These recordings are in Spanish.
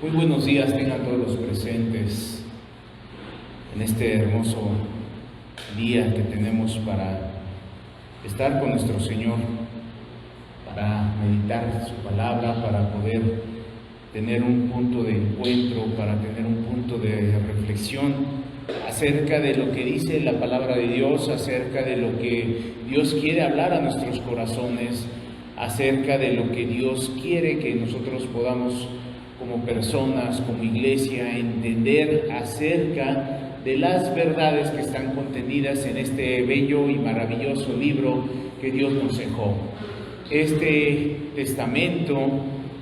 Muy buenos días tengan todos los presentes en este hermoso día que tenemos para estar con nuestro Señor, para meditar su palabra, para poder tener un punto de encuentro, para tener un punto de reflexión acerca de lo que dice la palabra de Dios, acerca de lo que Dios quiere hablar a nuestros corazones, acerca de lo que Dios quiere que nosotros podamos como personas, como iglesia, entender acerca de las verdades que están contenidas en este bello y maravilloso libro que Dios nos dejó. Este testamento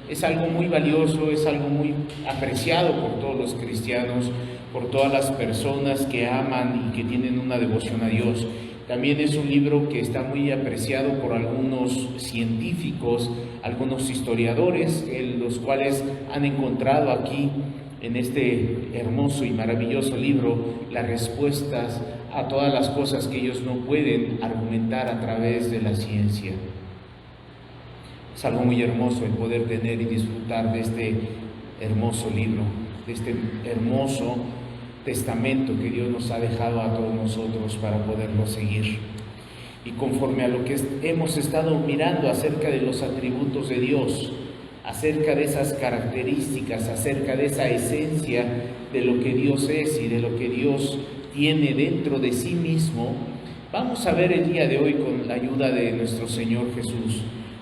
es algo muy valioso, es algo muy apreciado por todos los cristianos, por todas las personas que aman y que tienen una devoción a Dios. También es un libro que está muy apreciado por algunos científicos, algunos historiadores, los cuales han encontrado aquí en este hermoso y maravilloso libro las respuestas a todas las cosas que ellos no pueden argumentar a través de la ciencia. Es algo muy hermoso el poder tener y disfrutar de este hermoso libro, de este hermoso testamento que Dios nos ha dejado a todos nosotros para poderlo seguir. Y conforme a lo que hemos estado mirando acerca de los atributos de Dios, acerca de esas características, acerca de esa esencia de lo que Dios es y de lo que Dios tiene dentro de sí mismo, vamos a ver el día de hoy con la ayuda de nuestro Señor Jesús,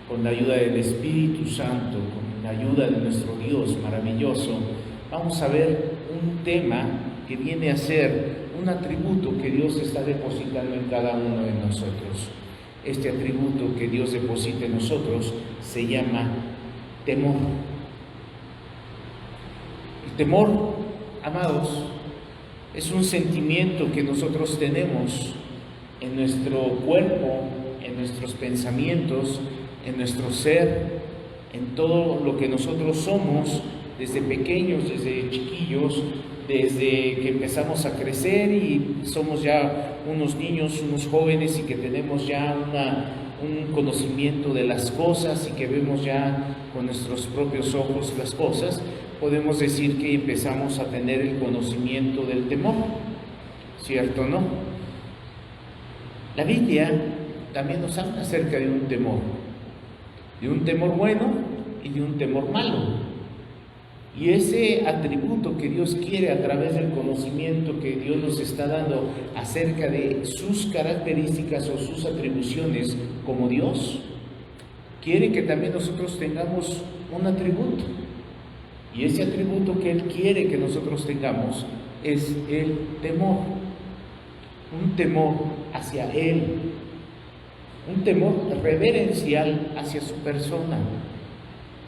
con la ayuda del Espíritu Santo, con la ayuda de nuestro Dios maravilloso, vamos a ver un tema que viene a ser un atributo que Dios está depositando en cada uno de nosotros. Este atributo que Dios deposita en nosotros se llama temor. El temor, amados, es un sentimiento que nosotros tenemos en nuestro cuerpo, en nuestros pensamientos, en nuestro ser, en todo lo que nosotros somos desde pequeños, desde chiquillos, desde que empezamos a crecer y somos ya unos niños, unos jóvenes y que tenemos ya un conocimiento de las cosas y que vemos ya con nuestros propios ojos las cosas, podemos decir que empezamos a tener el conocimiento del temor, ¿cierto o no? La Biblia también nos habla acerca de un temor bueno y de un temor malo. Y ese atributo que Dios quiere a través del conocimiento que Dios nos está dando acerca de sus características o sus atribuciones como Dios, quiere que también nosotros tengamos un atributo. Y ese atributo que Él quiere que nosotros tengamos es el temor. Un temor hacia Él. Un temor reverencial hacia su persona.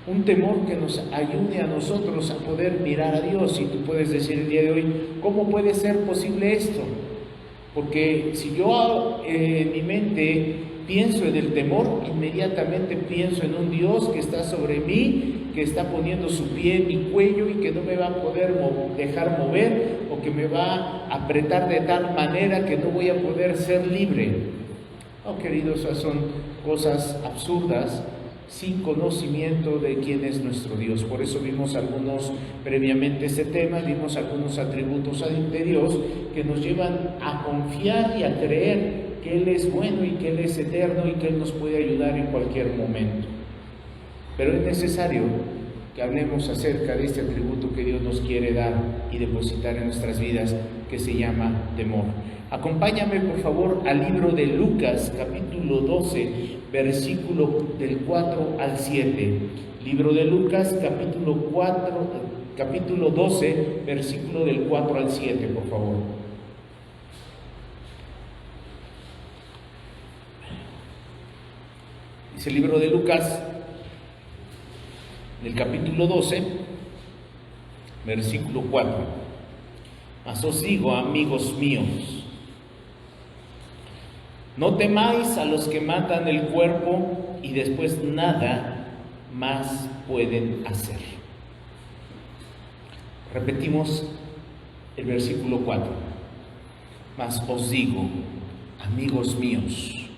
Un temor que nos ayude a nosotros a poder mirar a Dios. Y tú puedes decir el día de hoy, ¿cómo puede ser posible esto? Porque si yo en mi mente pienso en el temor, inmediatamente pienso en un Dios que está sobre mí, que está poniendo su pie en mi cuello y que no me va a poder dejar mover, o que me va a apretar de tal manera que no voy a poder ser libre. Oh, queridos, esas son cosas absurdas, sin conocimiento de quién es nuestro Dios. Por eso vimos previamente este tema, vimos algunos atributos de Dios que nos llevan a confiar y a creer que Él es bueno y que Él es eterno y que Él nos puede ayudar en cualquier momento. Pero es necesario que hablemos acerca de este atributo que Dios nos quiere dar y depositar en nuestras vidas, que se llama temor. Acompáñame por favor al libro de Lucas, capítulo 12, versículo del 4 al 7. Libro de Lucas, capítulo 12, versículo del 4 al 7, por favor. Dice el libro de Lucas, del capítulo 12, versículo 4. Mas os digo, amigos míos, no temáis a los que matan el cuerpo y después nada más pueden hacer. Repetimos el versículo 4. Mas os digo, amigos míos,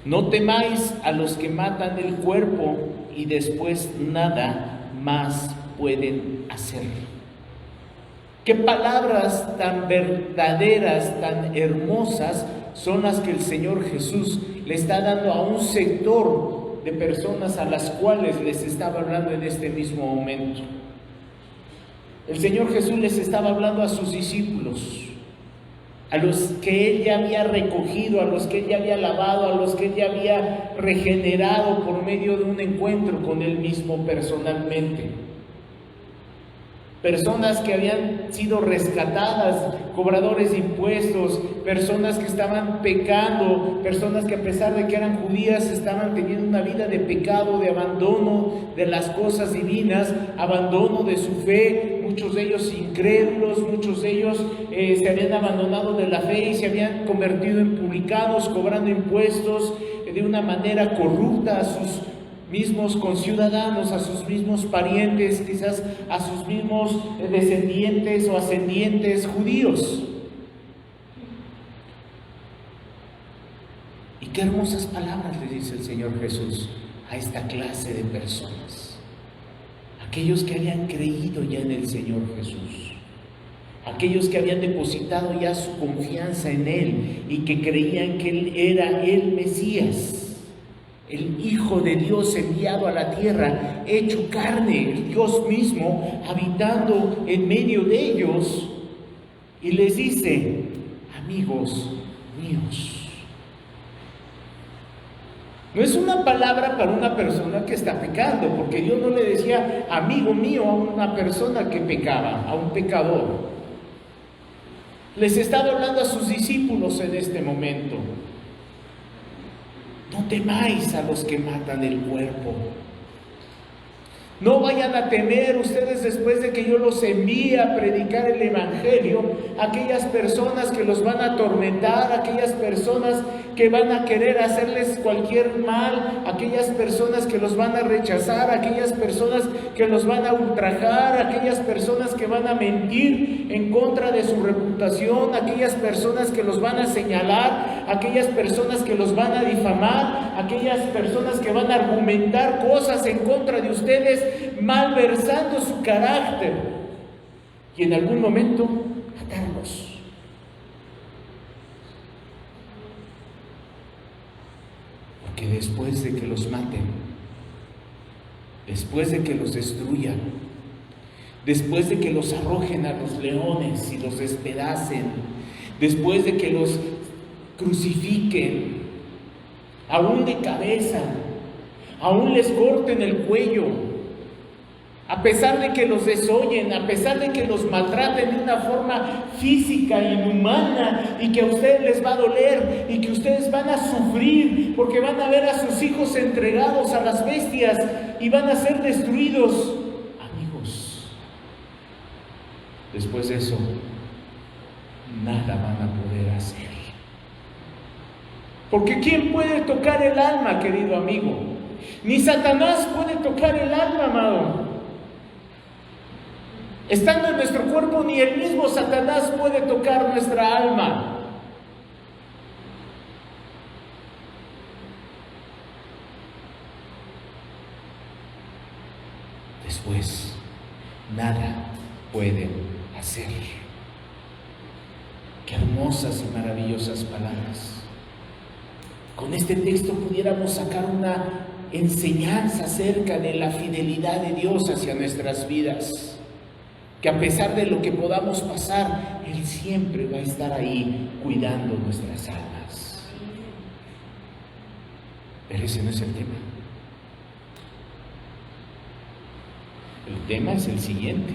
no temáis a los que matan el cuerpo y después nada más pueden hacer. ¿Qué palabras tan verdaderas, tan hermosas son las que el Señor Jesús le está dando a un sector de personas a las cuales les estaba hablando en este mismo momento? El Señor Jesús les estaba hablando a sus discípulos, a los que Él ya había recogido, a los que Él ya había lavado, a los que Él ya había regenerado por medio de un encuentro con Él mismo personalmente. Personas que habían sido rescatadas, cobradores de impuestos, personas que estaban pecando, personas que a pesar de que eran judías estaban teniendo una vida de pecado, de abandono de las cosas divinas, abandono de su fe, muchos de ellos incrédulos, muchos de ellos se habían abandonado de la fe y se habían convertido en publicanos, cobrando impuestos de una manera corrupta a sus mismos conciudadanos, a sus mismos parientes, quizás a sus mismos descendientes o ascendientes judíos. Y qué hermosas palabras le dice el Señor Jesús a esta clase de personas, aquellos que habían creído ya en el Señor Jesús, aquellos que habían depositado ya su confianza en Él y que creían que Él era el Mesías, el Hijo de Dios enviado a la tierra, hecho carne, el Dios mismo habitando en medio de ellos, y les dice: amigos míos. No es una palabra para una persona que está pecando, porque Dios no le decía amigo mío a una persona que pecaba, a un pecador. Les estaba hablando a sus discípulos en este momento. No temáis a los que matan el cuerpo. No vayan a temer ustedes después de que yo los envíe a predicar el Evangelio, aquellas personas que los van a atormentar, aquellas personas que van a querer hacerles cualquier mal, aquellas personas que los van a rechazar, aquellas personas que los van a ultrajar, aquellas personas que van a mentir en contra de su reputación, aquellas personas que los van a señalar, aquellas personas que los van a difamar, aquellas personas que van a argumentar cosas en contra de ustedes, malversando su carácter y en algún momento matarlos. Porque después de que los maten, después de que los destruyan, después de que los arrojen a los leones y los despedacen, después de que los crucifiquen, aún de cabeza, aún les corten el cuello, a pesar de que los desollen, a pesar de que los maltraten de una forma física, inhumana, y que a ustedes les va a doler, y que ustedes van a sufrir, porque van a ver a sus hijos entregados a las bestias, y van a ser destruidos. Amigos, después de eso, nada van a poder hacer. Porque ¿quién puede tocar el alma, querido amigo? Ni Satanás puede tocar el alma, amado. Estando en nuestro cuerpo, ni el mismo Satanás puede tocar nuestra alma. Después, nada pueden hacer. Qué hermosas y maravillosas palabras. Con este texto pudiéramos sacar una enseñanza acerca de la fidelidad de Dios hacia nuestras vidas. Que a pesar de lo que podamos pasar, Él siempre va a estar ahí cuidando nuestras almas. Pero ese no es el tema. El tema es el siguiente,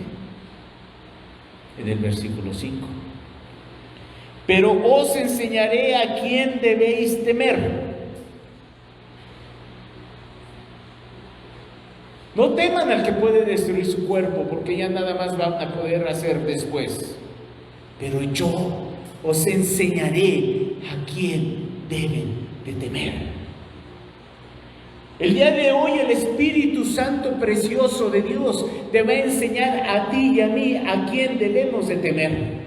en el versículo 5. Pero os enseñaré a quién debéis temer. No teman al que puede destruir su cuerpo, porque ya nada más van a poder hacer después. Pero yo os enseñaré a quién deben de temer. El día de hoy el Espíritu Santo precioso de Dios te va a enseñar a ti y a mí a quién debemos de temer.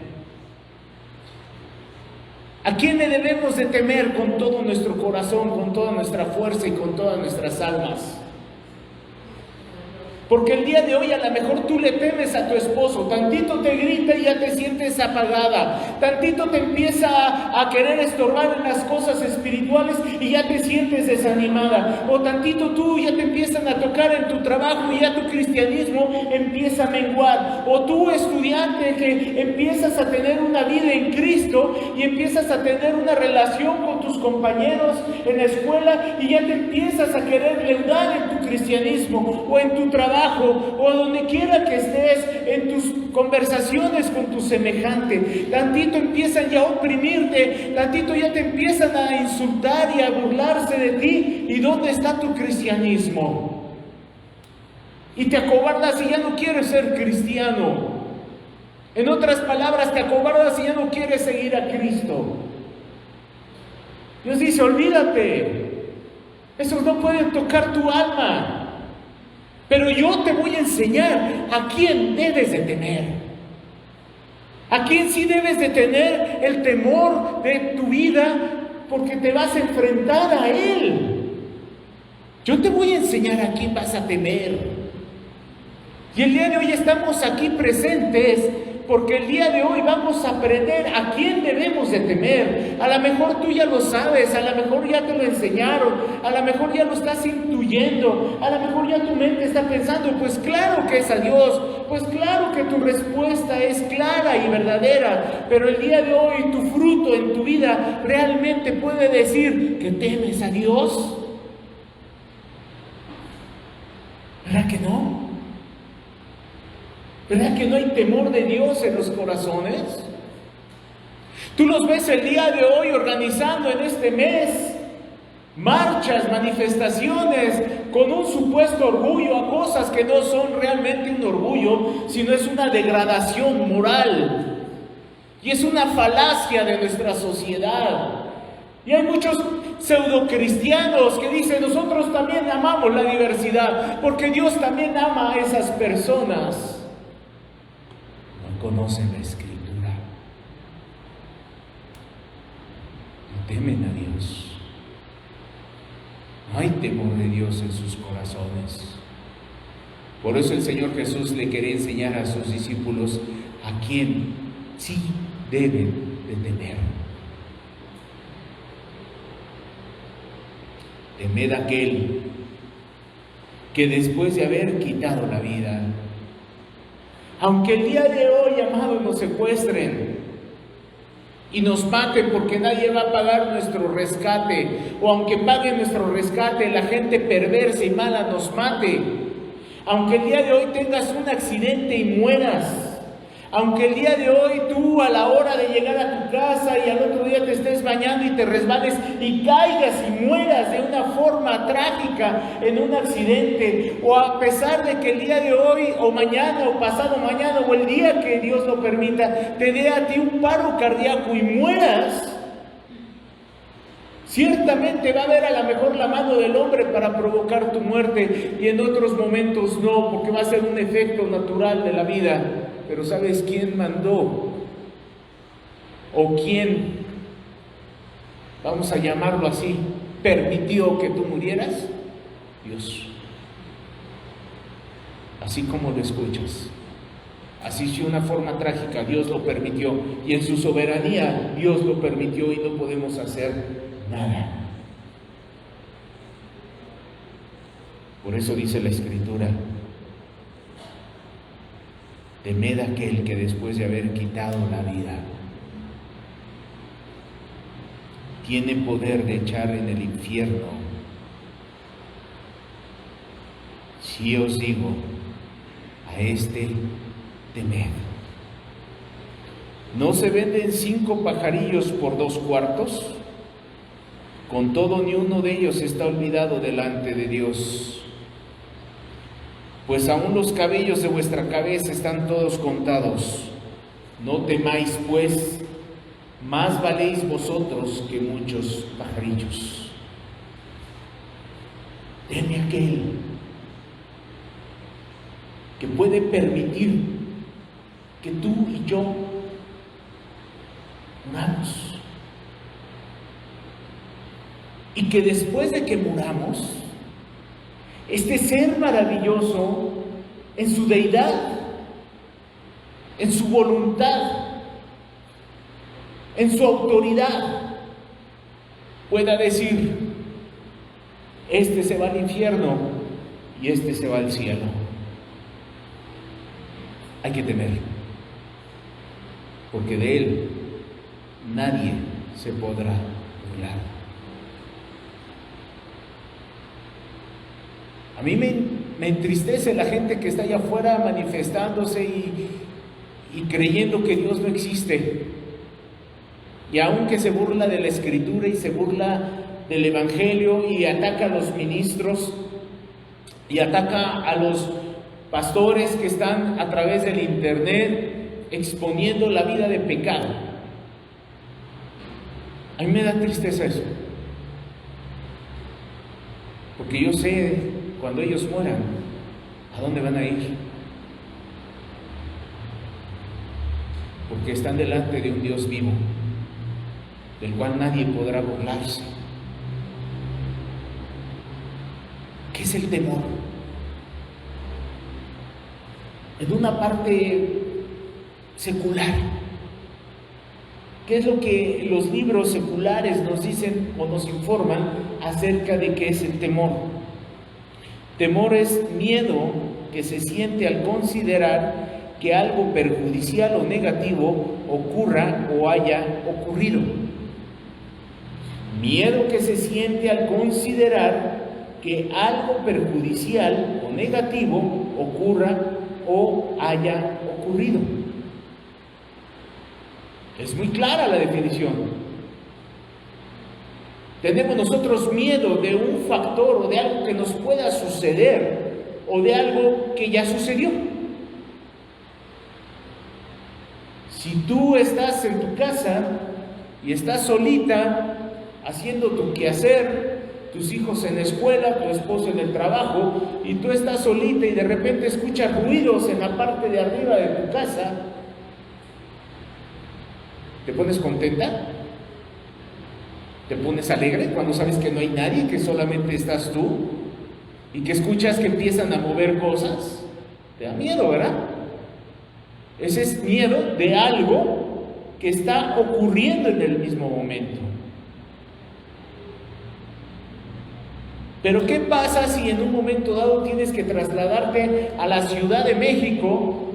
¿A quién le debemos de temer con todo nuestro corazón, con toda nuestra fuerza y con todas nuestras almas? Porque el día de hoy a lo mejor tú le temes a tu esposo, tantito te grita y ya te sientes apagada, tantito te empieza a querer estorbar en las cosas espirituales y ya te sientes desanimada, o tantito tú ya te empiezan a tocar en tu trabajo y ya tu cristianismo empieza a menguar, o tú estudiante que empiezas a tener una vida en Cristo y empiezas a tener una relación con tus compañeros en la escuela y ya te empiezas a querer leudar en tu cristianismo o en tu trabajo o donde quiera que estés, en tus conversaciones con tu semejante. Tantito empiezan ya a oprimirte, tantito ya te empiezan a insultar y a burlarse de ti. ¿Y dónde está tu cristianismo? Y te acobardas y ya no quieres ser cristiano. En otras palabras, te acobardas y ya no quieres seguir a Cristo. Dios dice, olvídate, esos no pueden tocar tu alma. Pero yo te voy a enseñar a quién debes de temer. A quién sí debes de tener el temor de tu vida, porque te vas a enfrentar a Él. Yo te voy a enseñar a quién vas a temer. Y el día de hoy estamos aquí presentes porque el día de hoy vamos a aprender a quién debemos de temer. A lo mejor tú ya lo sabes, a lo mejor ya te lo enseñaron, a lo mejor ya lo estás intuyendo, a lo mejor ya tu mente está pensando, pues claro que es a Dios, pues claro que tu respuesta es clara y verdadera, pero el día de hoy tu fruto en tu vida realmente puede decir que temes a Dios. ¿Verdad que no? ¿Verdad que no hay temor de Dios en los corazones? Tú los ves el día de hoy organizando en este mes marchas, manifestaciones con un supuesto orgullo a cosas que no son realmente un orgullo, sino es una degradación moral y es una falacia de nuestra sociedad. Y hay muchos pseudocristianos que dicen, nosotros también amamos la diversidad porque Dios también ama a esas personas. Conocen la Escritura, no temen a Dios, no hay temor de Dios en sus corazones. Por eso el Señor Jesús le quería enseñar a sus discípulos a quién sí deben de temer. Temed a aquel que después de haber quitado la vida, aunque el día de hoy, amados, nos secuestren y nos maten porque nadie va a pagar nuestro rescate, o aunque paguen nuestro rescate, la gente perversa y mala nos mate, aunque el día de hoy tengas un accidente y mueras, aunque el día de hoy tú a la hora de llegar a tu casa y al otro día te estés bañando y te resbales y caigas y mueras de una forma trágica en un accidente, o a pesar de que el día de hoy o mañana o pasado mañana o el día que Dios lo permita te dé a ti un paro cardíaco y mueras, ciertamente va a haber a lo mejor la mano del hombre para provocar tu muerte, y en otros momentos no, porque va a ser un efecto natural de la vida. Pero ¿sabes quién mandó? ¿O quién, vamos a llamarlo así, permitió que tú murieras? Dios. Así como lo escuchas. Así, de una forma trágica, Dios lo permitió. Y en su soberanía, Dios lo permitió y no podemos hacer nada. Por eso dice la Escritura, temed a aquel que después de haber quitado la vida tiene poder de echar en el infierno. Si os digo, a este temed. ¿No se venden 5 pajarillos por 2 cuartos? Con todo, ni uno de ellos está olvidado delante de Dios. Pues aún los cabellos de vuestra cabeza están todos contados. No temáis, pues, más valéis vosotros que muchos pajarillos. Teme aquel que puede permitir que tú y yo muramos. Y que después de que muramos, este ser maravilloso en su deidad, en su voluntad, en su autoridad, pueda decir: este se va al infierno y este se va al cielo. Hay que temer, porque de Él nadie se podrá burlar. A mí me entristece la gente que está allá afuera manifestándose y creyendo que Dios no existe. Y aunque se burla de la Escritura y se burla del Evangelio y ataca a los ministros y ataca a los pastores que están a través del internet exponiendo la vida de pecado. A mí me da tristeza eso, porque yo sé cuando ellos mueran a dónde van a ir, porque están delante de un Dios vivo, del cual nadie podrá burlarse. ¿Qué es el temor? En una parte secular, ¿qué es lo que los libros seculares nos dicen o nos informan acerca de qué es el temor? Temor es miedo que se siente al considerar que algo perjudicial o negativo ocurra o haya ocurrido. Miedo que se siente al considerar que algo perjudicial o negativo ocurra o haya ocurrido. Es muy clara la definición. Tenemos nosotros miedo de un factor o de algo que nos pueda suceder o de algo que ya sucedió. Si tú estás en tu casa y estás solita haciendo tu quehacer, tus hijos en la escuela, tu esposo en el trabajo, y tú estás solita y de repente escuchas ruidos en la parte de arriba de tu casa, ¿te pones contenta? ¿Te pones alegre cuando sabes que no hay nadie, que solamente estás tú y que escuchas que empiezan a mover cosas? Te da miedo, ¿verdad? Ese es miedo de algo que está ocurriendo en el mismo momento. Pero ¿qué pasa si en un momento dado tienes que trasladarte a la Ciudad de México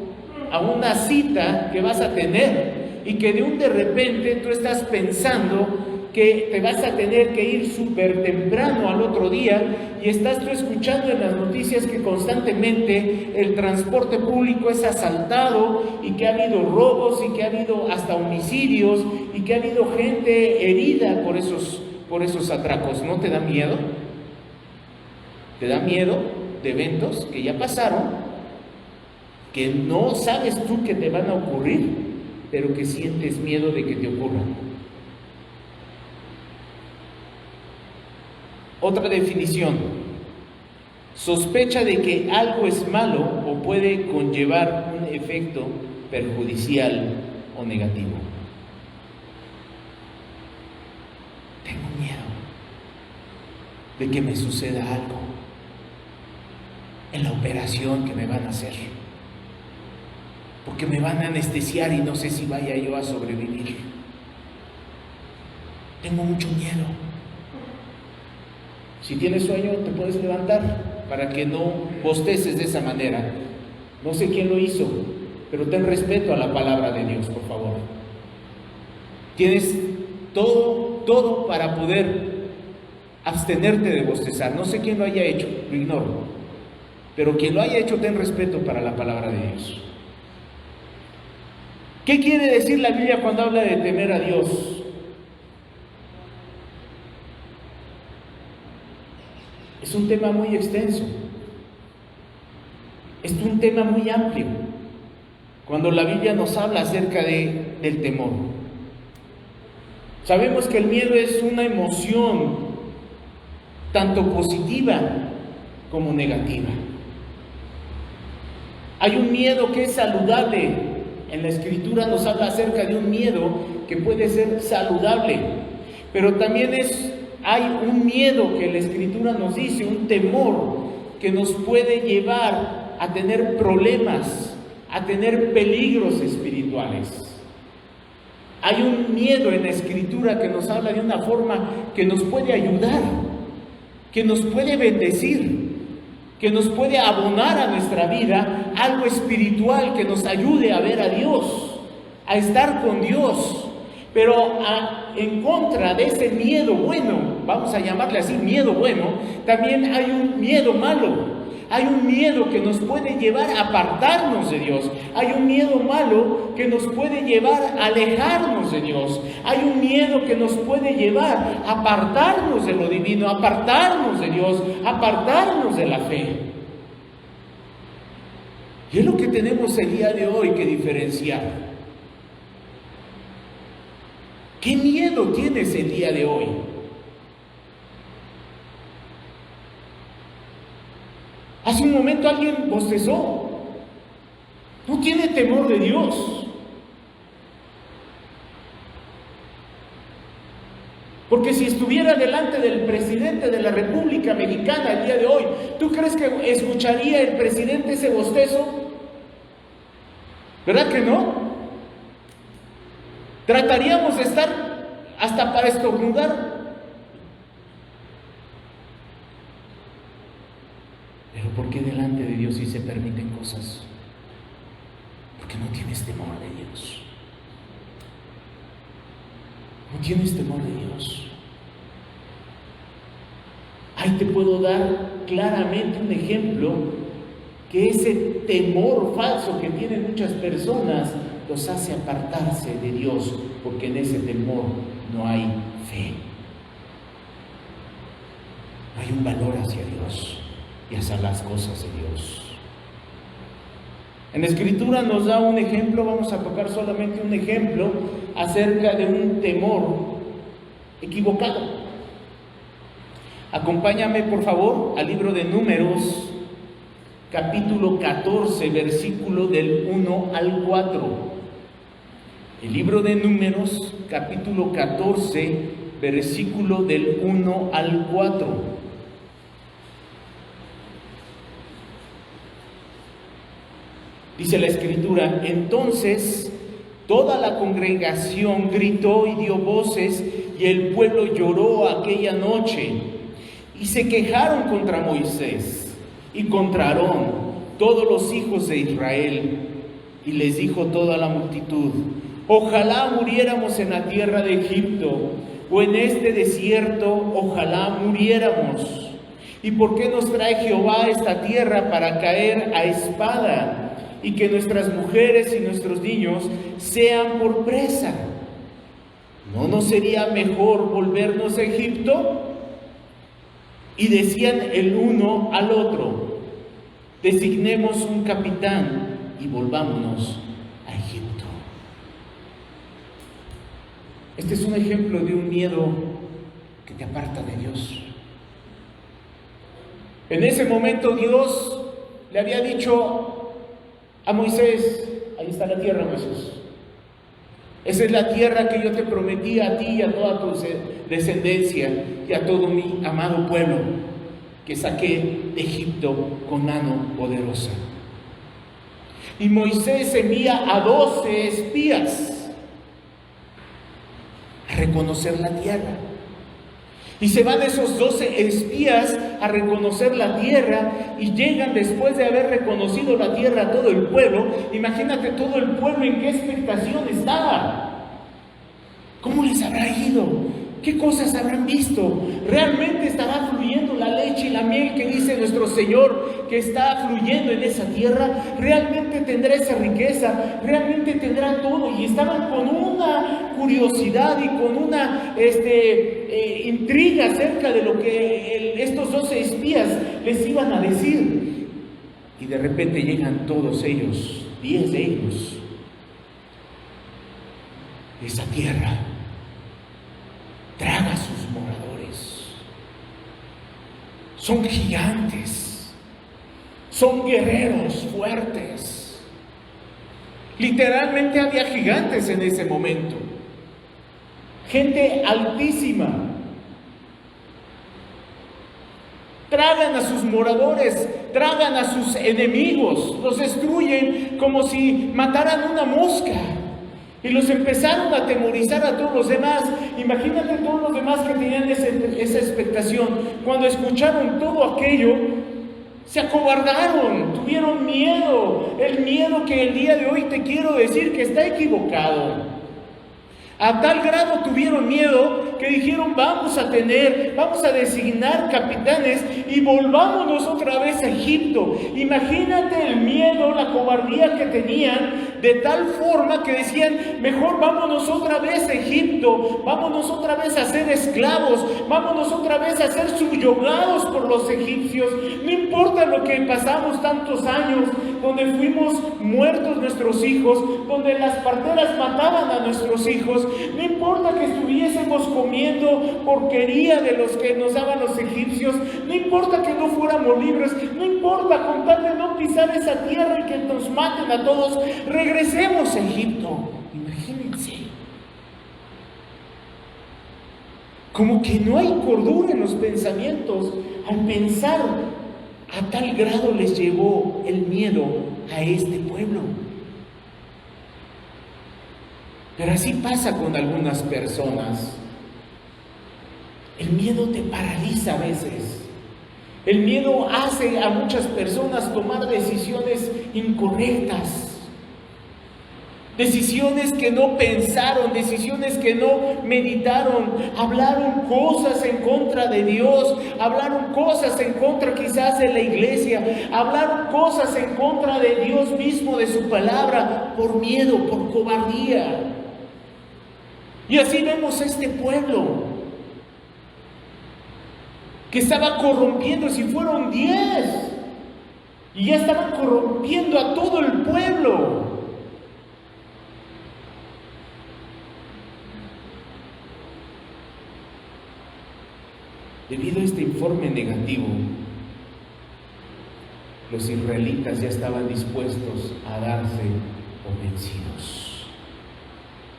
a una cita que vas a tener y que de repente tú estás pensando que te vas a tener que ir súper temprano al otro día y estás tú escuchando en las noticias que constantemente el transporte público es asaltado y que ha habido robos y que ha habido hasta homicidios y que ha habido gente herida por esos atracos? ¿No te da miedo? ¿Te da miedo de eventos que ya pasaron, que no sabes tú que te van a ocurrir, pero que sientes miedo de que te ocurran? Otra definición: sospecha de que algo es malo o puede conllevar un efecto perjudicial o negativo. Tengo miedo de que me suceda algo en la operación que me van a hacer, porque me van a anestesiar y no sé si vaya yo a sobrevivir. Tengo mucho miedo. Si tienes sueño, te puedes levantar para que no bosteces de esa manera. No sé quién lo hizo, pero ten respeto a la palabra de Dios, por favor. Tienes todo para poder abstenerte de bostezar. No sé quién lo haya hecho, lo ignoro. Pero quien lo haya hecho, ten respeto para la palabra de Dios. ¿Qué quiere decir la Biblia cuando habla de temer a Dios? Es un tema muy extenso. Es un tema muy amplio. Cuando la Biblia nos habla acerca del temor. Sabemos que el miedo es una emoción tanto positiva como negativa. Hay un miedo que es saludable. En la Escritura nos habla acerca de un miedo que puede ser saludable, pero también hay un miedo que la Escritura nos dice, un temor que nos puede llevar a tener problemas, a tener peligros espirituales. Hay un miedo en la Escritura que nos habla de una forma que nos puede ayudar, que nos puede bendecir, que nos puede abonar a nuestra vida algo espiritual que nos ayude a ver a Dios, a estar con Dios. Pero en contra de ese miedo bueno, vamos a llamarle así, miedo bueno, también hay un miedo malo. Hay un miedo que nos puede llevar a apartarnos de Dios. Hay un miedo malo que nos puede llevar a alejarnos de Dios. Hay un miedo que nos puede llevar a apartarnos de lo divino, a apartarnos de Dios, a apartarnos de la fe. Y es lo que tenemos el día de hoy que diferenciar. ¿Qué miedo tienes el día de hoy? Hace un momento alguien bostezó. No tiene temor de Dios. Porque si estuviera delante del presidente de la República Mexicana el día de hoy, ¿tú crees que escucharía el presidente ese bostezo? ¿Verdad que no? Trataríamos de estar hasta para estornudar. Pero ¿por qué delante de Dios sí se permiten cosas? Porque no tienes temor de Dios. No tienes temor de Dios. Ahí te puedo dar claramente un ejemplo que ese temor falso que tienen muchas personas los hace apartarse de Dios, porque en ese temor no hay fe. No hay un valor hacia Dios y hacia las cosas de Dios. En la Escritura nos da un ejemplo, vamos a tocar solamente un ejemplo acerca de un temor equivocado. Acompáñame por favor al libro de Números, capítulo 14, versículo del 1 al 4. El libro de Números, capítulo 14, versículo del 1 al 4. Dice la Escritura: entonces toda la congregación gritó y dio voces, y el pueblo lloró aquella noche, y se quejaron contra Moisés y contra Aarón, todos los hijos de Israel. Y les dijo toda la multitud: ojalá muriéramos en la tierra de Egipto, o en este desierto, ojalá muriéramos. ¿Y por qué nos trae Jehová a esta tierra para caer a espada, y que nuestras mujeres y nuestros niños sean por presa? ¿No nos sería mejor volvernos a Egipto? Y decían el uno al otro: designemos un capitán y volvámonos a Egipto. Este es un ejemplo de un miedo que te aparta de Dios. En ese momento Dios le había dicho a Moisés: ahí está la tierra, Moisés. Esa es la tierra que yo te prometí a ti y a toda tu descendencia y a todo mi amado pueblo que saqué de Egipto con mano poderosa. Y Moisés envía a 12 espías a reconocer la tierra. Y se van esos 12 espías a reconocer la tierra, y llegan después de haber reconocido la tierra a todo el pueblo. Imagínate todo el pueblo en qué expectación estaba. ¿Cómo les habrá ido? ¿Qué cosas habrán visto? ¿Realmente estará fluyendo la leche y la miel que dice nuestro Señor que está fluyendo en esa tierra? ¿Realmente tendrá esa riqueza? ¿Realmente tendrá todo? Y estaban con una curiosidad y con una intriga acerca de lo que estos 12 espías les iban a decir. Y de repente llegan todos ellos, 10 de ellos, esa tierra traga a sus moradores. Son gigantes, son guerreros fuertes. Literalmente había gigantes en ese momento, gente altísima. Tragan a sus moradores, tragan a sus enemigos, los destruyen como si mataran una mosca. Y los empezaron a atemorizar a todos los demás. Imagínate todos los demás que tenían esa expectación. Cuando escucharon todo aquello, se acobardaron, tuvieron miedo. El miedo que el día de hoy te quiero decir que está equivocado. A tal grado tuvieron miedo que dijeron: vamos a designar capitanes y volvámonos otra vez a Egipto. Imagínate el miedo, la cobardía que tenían, de tal forma que decían: mejor vámonos otra vez a Egipto, vámonos otra vez a ser esclavos, vámonos otra vez a ser subyugados por los egipcios. No importa lo que pasamos tantos años, donde fuimos muertos nuestros hijos, donde las parteras mataban a nuestros hijos. No importa que estuviésemos comiendo porquería de los que nos daban los egipcios, no importa que no fuéramos libres, no importa con tal de no pisar esa tierra y que nos maten a todos, regresemos a Egipto. Imagínense. Como que no hay cordura en los pensamientos al pensar. A tal grado les llevó el miedo a este pueblo. Pero así pasa con algunas personas. El miedo te paraliza a veces. El miedo hace a muchas personas tomar decisiones incorrectas. Decisiones que no pensaron, decisiones que no meditaron. Hablaron cosas en contra de Dios, hablaron cosas en contra quizás de la iglesia, hablaron cosas en contra de Dios mismo, de su palabra, por miedo, por cobardía. Y así vemos a este pueblo que estaba corrompiendo, si fueron 10, y ya estaban corrompiendo a todo el pueblo. Debido a este informe negativo, los israelitas ya estaban dispuestos a darse por vencidos,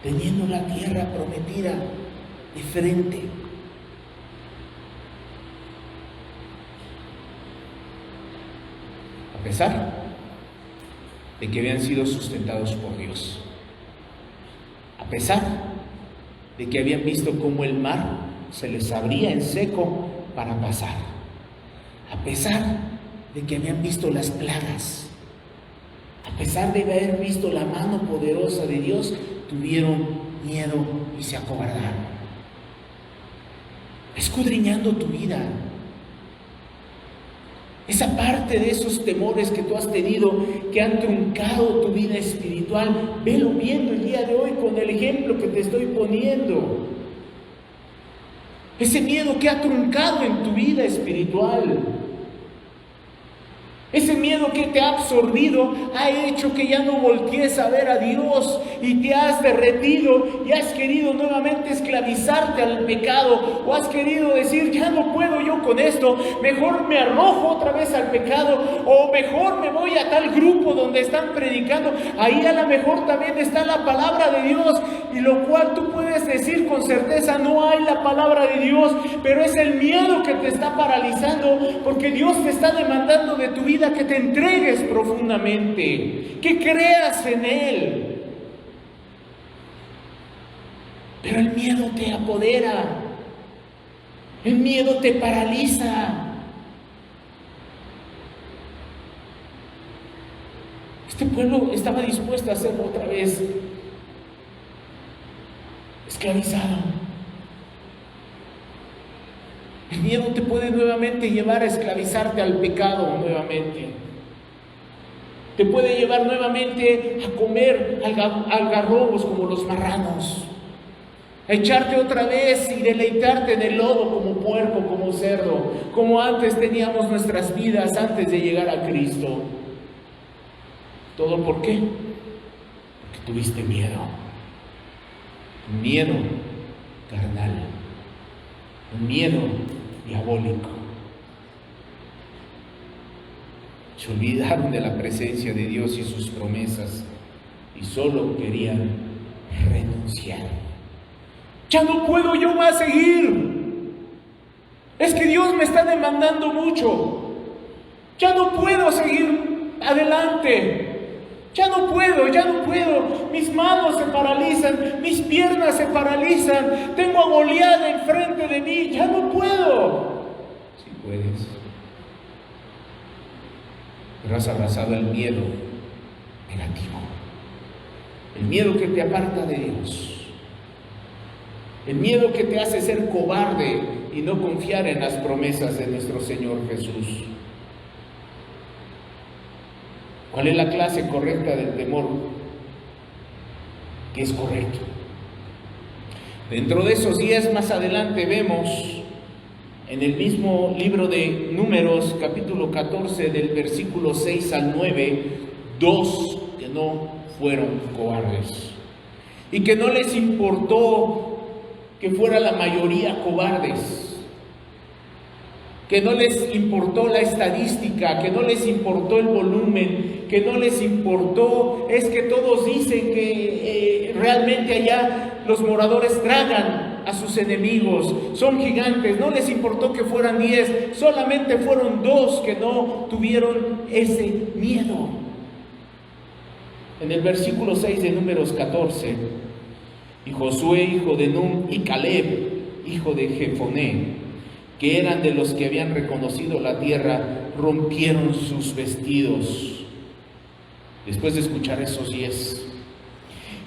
teniendo la tierra prometida de frente. A pesar de que habían sido sustentados por Dios, a pesar de que habían visto cómo el mar se les abría en seco para pasar, a pesar de que habían visto las plagas, a pesar de haber visto la mano poderosa de Dios, tuvieron miedo y se acobardaron. Escudriñando tu vida, esa parte de esos temores que tú has tenido, que han truncado tu vida espiritual, velo viendo el día de hoy con el ejemplo que te estoy poniendo. Ese miedo que ha truncado en tu vida espiritual, ese miedo que te ha absorbido, ha hecho que ya no voltees a ver a Dios y te has derretido y has querido nuevamente esclavizarte al pecado, o has querido decir: ya no puedo yo con esto, mejor me arrojo otra vez al pecado, o mejor me voy a tal grupo donde están predicando, ahí a lo mejor también está la palabra de Dios, y lo cual tú puedes decir con certeza: no hay la palabra de Dios, pero es el miedo que te está paralizando, porque Dios te está demandando de tu vida que te entregues profundamente, que creas en Él. Pero el miedo te apodera, el miedo te paraliza. Este pueblo estaba dispuesto a ser otra vez esclavizado. El miedo te puede nuevamente llevar a esclavizarte al pecado nuevamente. Te puede llevar nuevamente a comer algarrobos como los marranos, a echarte otra vez y deleitarte en el lodo como puerco, como cerdo, como antes teníamos nuestras vidas antes de llegar a Cristo. ¿Todo por qué? Porque tuviste miedo. Un miedo carnal, un miedo diabólico. Se olvidaron de la presencia de Dios y sus promesas y solo querían renunciar. Ya no puedo yo más seguir. Es que Dios me está demandando mucho. Ya no puedo seguir adelante. Ya no puedo. Mis manos se paralizan, mis piernas se paralizan. Tengo a Goliat enfrente de mí. Ya no puedo. Sí puedes. Pero has abrazado el miedo negativo. El miedo que te aparta de Dios. El miedo que te hace ser cobarde y no confiar en las promesas de nuestro Señor Jesús. ¿Cuál es la clase correcta del temor? Que es correcto. Dentro de esos días más adelante vemos en el mismo libro de Números, capítulo 14, del versículo 6 al 9, 2 que no fueron cobardes y que no les importó que fuera la mayoría cobardes, que no les importó la estadística, que no les importó el volumen, que no les importó, es que todos dicen que realmente allá los moradores tragan a sus enemigos, son gigantes. No les importó que fueran 10, solamente fueron 2 que no tuvieron ese miedo. En el versículo 6 de Números 14, y Josué, hijo de Nun, y Caleb, hijo de Jefoné, que eran de los que habían reconocido la tierra, rompieron sus vestidos. Después de escuchar esos 10,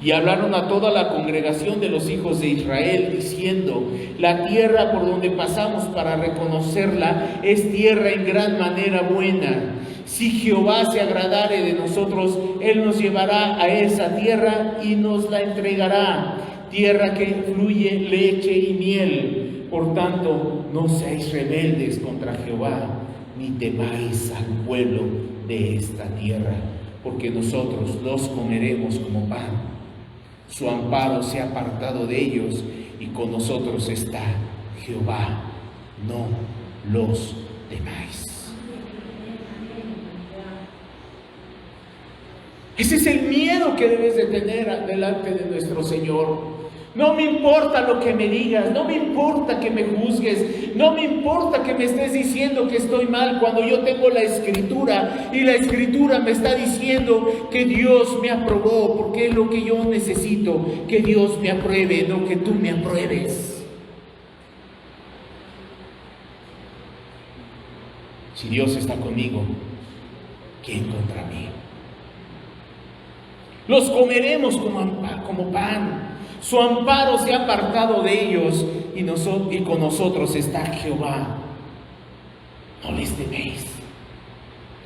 y hablaron a toda la congregación de los hijos de Israel, diciendo: la tierra por donde pasamos para reconocerla es tierra en gran manera buena. Si Jehová se agradare de nosotros, Él nos llevará a esa tierra y nos la entregará, tierra que fluye leche y miel. Por tanto, no seáis rebeldes contra Jehová, ni temáis al pueblo de esta tierra, porque nosotros los comeremos como pan. Su amparo se ha apartado de ellos, y con nosotros está Jehová. No los temáis. Ese es el miedo que debes de tener delante de nuestro Señor. No me importa lo que me digas, no me importa que me juzgues, no me importa que me estés diciendo que estoy mal cuando yo tengo la Escritura y la Escritura me está diciendo que Dios me aprobó, porque es lo que yo necesito, que Dios me apruebe, no que tú me apruebes. Si Dios está conmigo, ¿quién contra mí? Los comeremos como pan. Su amparo se ha apartado de ellos, y con nosotros está Jehová. No les teméis,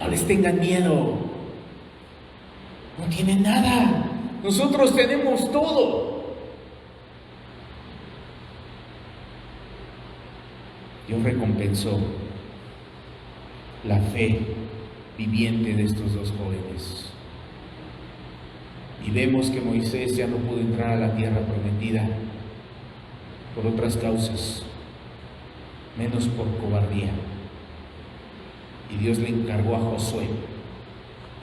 no les tengan miedo. No tienen nada, nosotros tenemos todo. Dios recompensó la fe viviente de estos 2 jóvenes. Y vemos que Moisés ya no pudo entrar a la tierra prometida por otras causas, menos por cobardía. Y Dios le encargó a Josué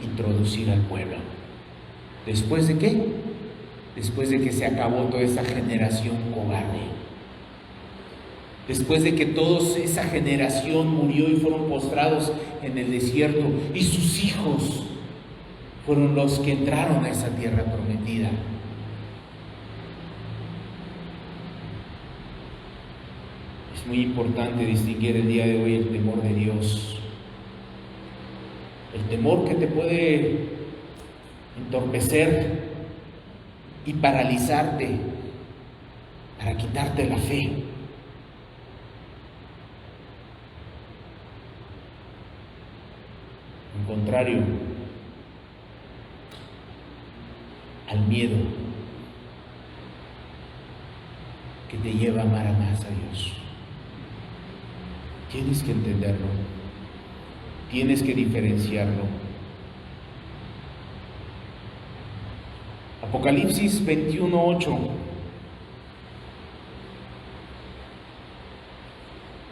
introducir al pueblo. ¿Después de qué? Después de que se acabó toda esa generación cobarde. Después de que toda esa generación murió y fueron postrados en el desierto, y sus hijos fueron los que entraron a esa tierra prometida. Es muy importante distinguir el día de hoy el temor de Dios. El temor que te puede entorpecer y paralizarte para quitarte la fe. En contrario al miedo que te lleva a amar más a Dios. Tienes que entenderlo, tienes que diferenciarlo. Apocalipsis 21:8.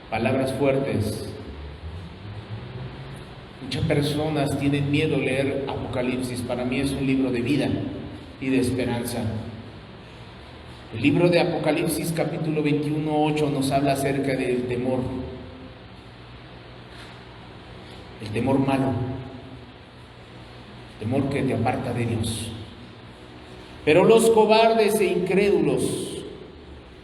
Palabras fuertes. Muchas personas tienen miedo a leer Apocalipsis. Para mí es un libro de vida y de esperanza. El libro de Apocalipsis capítulo 21:8 nos habla acerca del temor. el temor malo, el temor que te aparta de Dios. Pero los cobardes e incrédulos,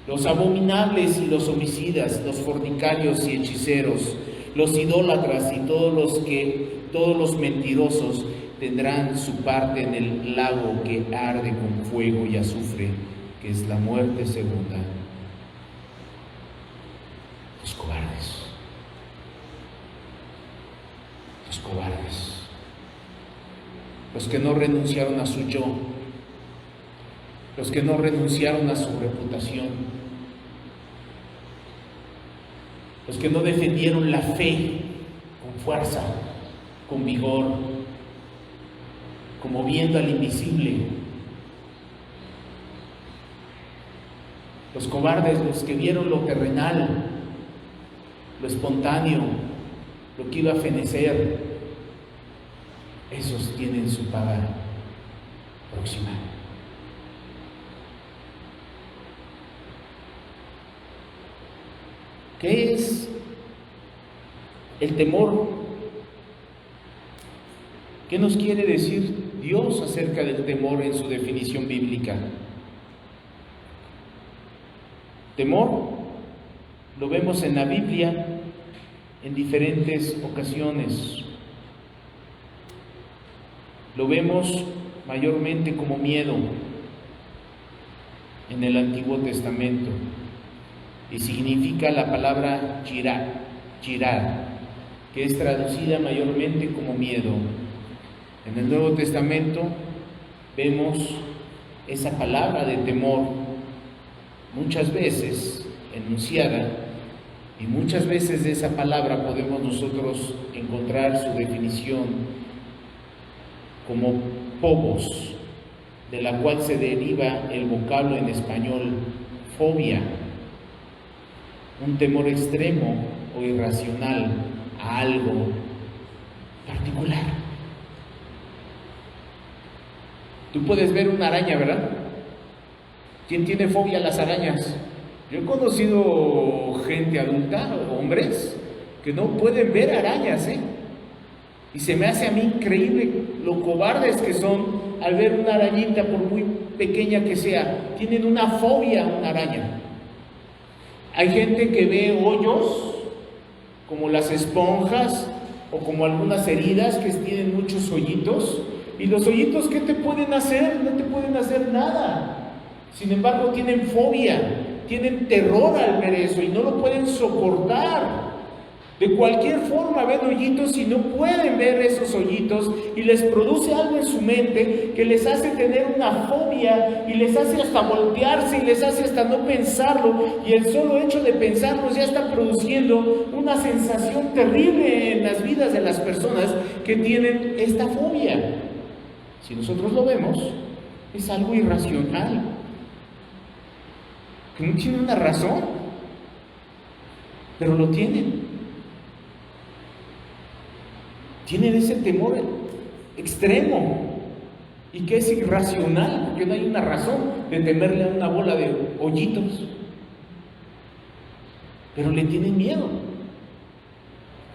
los abominables y los homicidas, los fornicarios y hechiceros, los idólatras y todos los mentirosos tendrán su parte en el lago que arde con fuego y azufre, que es la muerte segunda. Los cobardes. Los cobardes. Los que no renunciaron a su yo. Los que no renunciaron a su reputación. Los que no defendieron la fe con fuerza, con vigor, como viendo al invisible. Los cobardes, los que vieron lo terrenal, lo espontáneo, lo que iba a fenecer, esos tienen su paga próxima. ¿Qué es el temor? ¿Qué nos quiere decir Dios acerca del temor en su definición bíblica? Temor lo vemos en la Biblia en diferentes ocasiones. Lo vemos mayormente como miedo en el Antiguo Testamento y significa la palabra yirá, que es traducida mayormente como miedo. En el Nuevo Testamento vemos esa palabra de temor muchas veces enunciada, y muchas veces de esa palabra podemos nosotros encontrar su definición como phobos, de la cual se deriva el vocablo en español fobia, un temor extremo o irracional a algo particular. Tú puedes ver una araña, ¿verdad? ¿Quién tiene fobia a las arañas? Yo he conocido gente adulta, hombres, que no pueden ver arañas, y se me hace a mí increíble lo cobardes que son al ver una arañita, por muy pequeña que sea. Tienen una fobia a una araña. Hay gente que ve hoyos, como las esponjas, o como algunas heridas que tienen muchos hoyitos, y los hoyitos, ¿qué te pueden hacer? No te pueden hacer nada. Sin embargo, tienen fobia, tienen terror al ver eso y no lo pueden soportar. De cualquier forma ven hoyitos y no pueden ver esos hoyitos, y les produce algo en su mente que les hace tener una fobia y les hace hasta voltearse y les hace hasta no pensarlo, y el solo hecho de pensarlo ya está produciendo una sensación terrible en las vidas de las personas que tienen esta fobia. Si nosotros lo vemos, es algo irracional, que no tiene una razón, pero lo tienen. Tienen ese temor extremo y que es irracional, porque no hay una razón de temerle a una bola de hoyitos, pero le tienen miedo.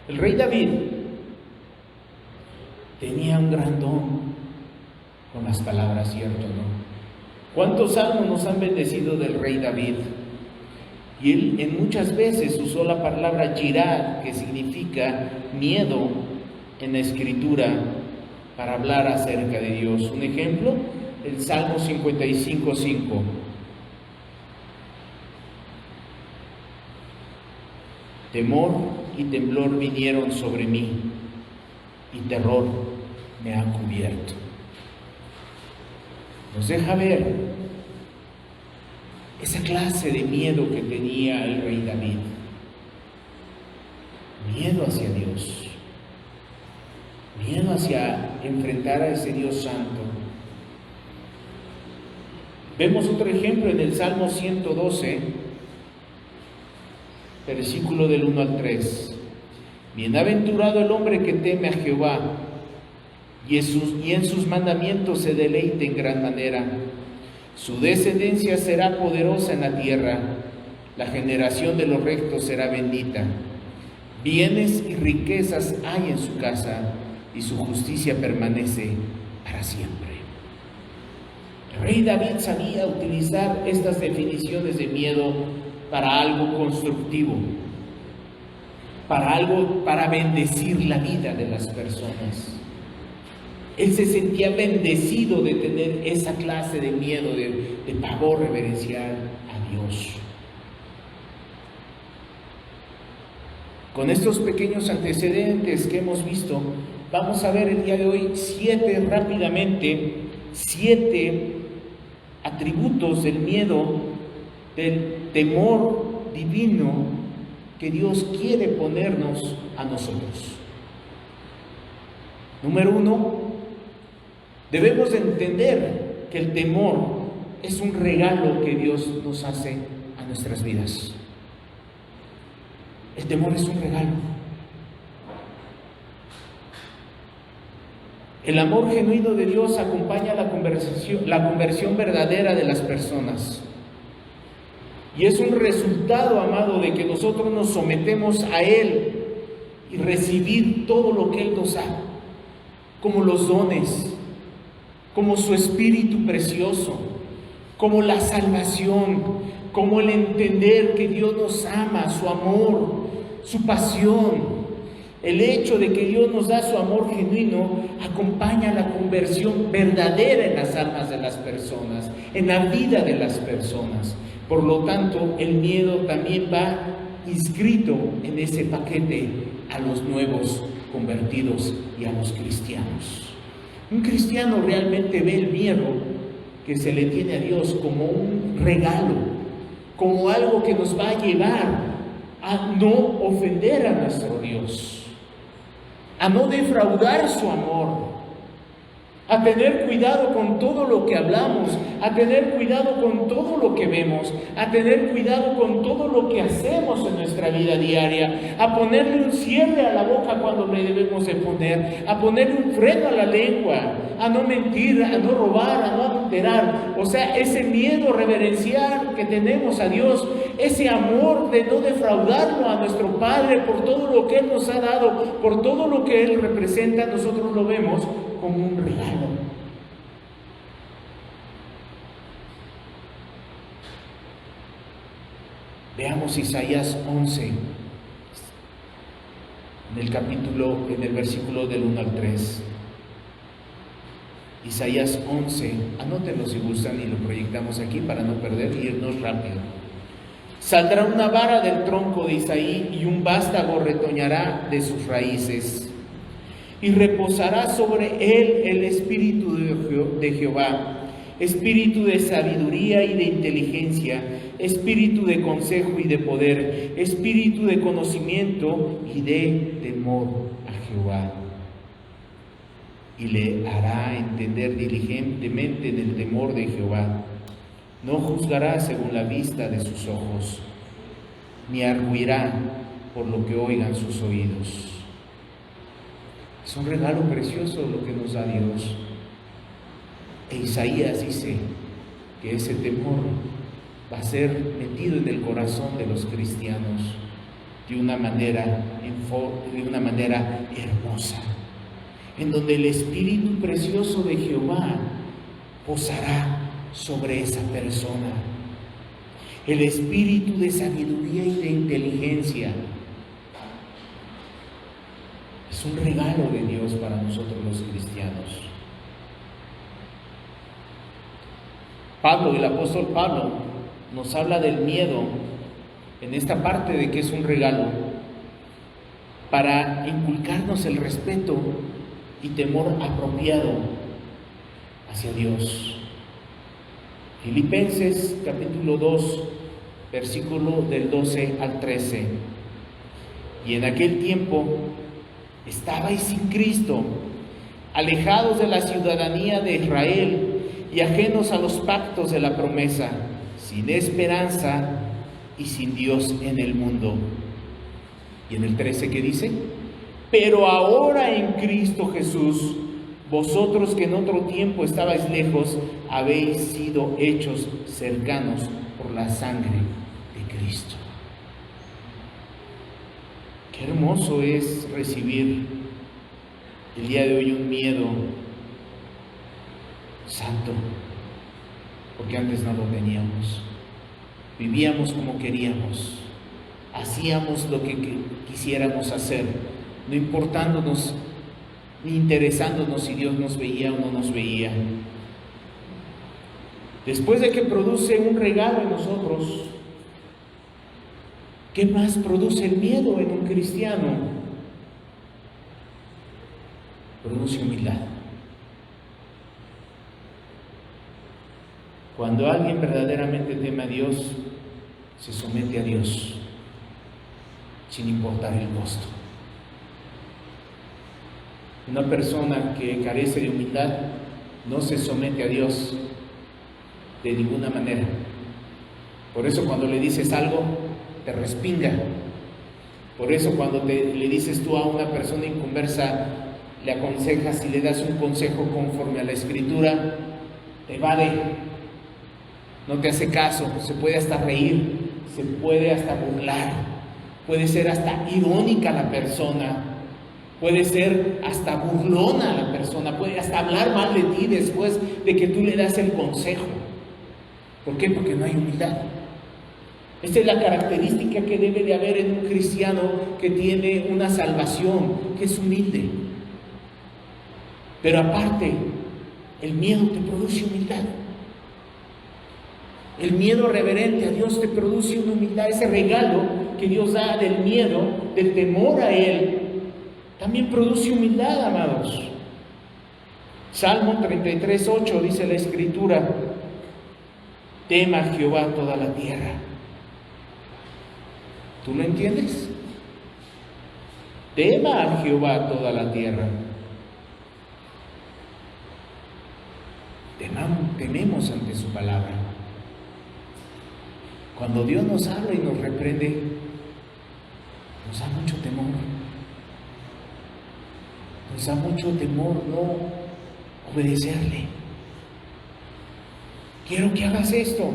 El rey David tenía un gran don con las palabras, ¿cierto, no? ¿Cuántos salmos nos han bendecido del rey David? Y él en muchas veces usó la palabra yirá, que significa miedo, en la Escritura para hablar acerca de Dios. Un ejemplo, el Salmo 55:5. Temor y temblor vinieron sobre mí, y terror me ha cubierto. Nos deja ver esa clase de miedo que tenía el rey David. Miedo hacia Dios. Miedo hacia enfrentar a ese Dios santo. Vemos otro ejemplo en el Salmo 112, versículo del 1 al 3. Bienaventurado el hombre que teme a Jehová, y en sus mandamientos se deleite en gran manera. Su descendencia será poderosa en la tierra, la generación de los rectos será bendita. Bienes y riquezas hay en su casa, y su justicia permanece para siempre. El rey David sabía utilizar estas definiciones de miedo para algo constructivo, para bendecir la vida de las personas. Él se sentía bendecido de tener esa clase de miedo, de pavor reverencial a Dios. Con estos pequeños antecedentes que hemos visto, vamos a ver el día de hoy rápidamente, siete atributos del miedo, del temor divino que Dios quiere ponernos a nosotros. Número 1, debemos de entender que el temor es un regalo que Dios nos hace a nuestras vidas. El temor es un regalo. El amor genuino de Dios acompaña la conversión verdadera de las personas. Y es un resultado, amado, de que nosotros nos sometemos a Él y recibir todo lo que Él nos da, como los dones, como su Espíritu precioso, como la salvación, como el entender que Dios nos ama, su amor, su pasión. El hecho de que Dios nos da su amor genuino acompaña la conversión verdadera en las almas de las personas, en la vida de las personas. Por lo tanto, el miedo también va inscrito en ese paquete a los nuevos convertidos y a los cristianos. Un cristiano realmente ve el miedo que se le tiene a Dios como un regalo, como algo que nos va a llevar a no ofender a nuestro Dios, a no defraudar su amor, a tener cuidado con todo lo que hablamos, a tener cuidado con todo lo que vemos, a tener cuidado con todo lo que hacemos en nuestra vida diaria, a ponerle un cierre a la boca cuando le debemos de poner, a ponerle un freno a la lengua, a no mentir, a no robar, a no adulterar. O sea, ese miedo reverencial que tenemos a Dios, ese amor de no defraudarlo a nuestro Padre por todo lo que Él nos ha dado, por todo lo que Él representa, nosotros lo vemos como un regalo. Veamos Isaías 11, en el versículo del 1 al 3. Isaías 11, anótenlo si gustan y lo proyectamos aquí para no perder y irnos rápido. Saldrá una vara del tronco de Isaí y un vástago retoñará de sus raíces. Y reposará sobre él el espíritu de Jehová, espíritu de sabiduría y de inteligencia, espíritu de consejo y de poder, espíritu de conocimiento y de temor a Jehová. Y le hará entender diligentemente en el temor de Jehová. No juzgará según la vista de sus ojos, ni arguirá por lo que oigan sus oídos. Es un regalo precioso lo que nos da Dios. E Isaías dice que ese temor va a ser metido en el corazón de los cristianos de una manera hermosa, en donde el Espíritu precioso de Jehová posará sobre esa persona. El espíritu de sabiduría y de inteligencia. Es un regalo de Dios para nosotros los cristianos. Pablo, el apóstol Pablo, nos habla del miedo en esta parte de que es un regalo para inculcarnos el respeto y temor apropiado hacia Dios. Filipenses capítulo 2, versículo del 12 al 13. Y en aquel tiempo estabais sin Cristo, alejados de la ciudadanía de Israel y ajenos a los pactos de la promesa, sin esperanza y sin Dios en el mundo. Y en el 13, ¿qué dice? Pero ahora en Cristo Jesús, vosotros que en otro tiempo estabais lejos, habéis sido hechos cercanos por la sangre de Cristo. Qué hermoso es recibir el día de hoy un miedo santo, porque antes no lo teníamos. Vivíamos como queríamos, hacíamos lo que quisiéramos hacer, no importándonos ni interesándonos si Dios nos veía o no nos veía. Después de que produce un regalo en nosotros, ¿qué más produce el miedo en un cristiano? Produce humildad. Cuando alguien verdaderamente teme a Dios, se somete a Dios, sin importar el costo. Una persona que carece de humildad no se somete a Dios de ninguna manera. Por eso cuando le dices algo, te respinga. Por eso cuando le dices tú a una persona inconversa, le aconsejas y le das un consejo conforme a la Escritura, te evade, no te hace caso, se puede hasta reír, se puede hasta burlar, puede ser hasta irónica la persona, puede ser hasta burlona la persona, puede hasta hablar mal de ti después de que tú le das el consejo. ¿Por qué? Porque no hay humildad. Esta es la característica que debe de haber en un cristiano que tiene una salvación, que es humilde. Pero aparte, el miedo te produce humildad. El miedo reverente a Dios te produce una humildad. Ese regalo que Dios da del miedo, del temor a Él, también produce humildad, amados. Salmo 33:8 dice la Escritura: tema a Jehová toda la tierra. ¿Tú lo entiendes? Tema a Jehová toda la tierra. Tememos ante su palabra. Cuando Dios nos habla y nos reprende, nos da mucho temor. Nos da mucho temor no obedecerle. Quiero que hagas esto.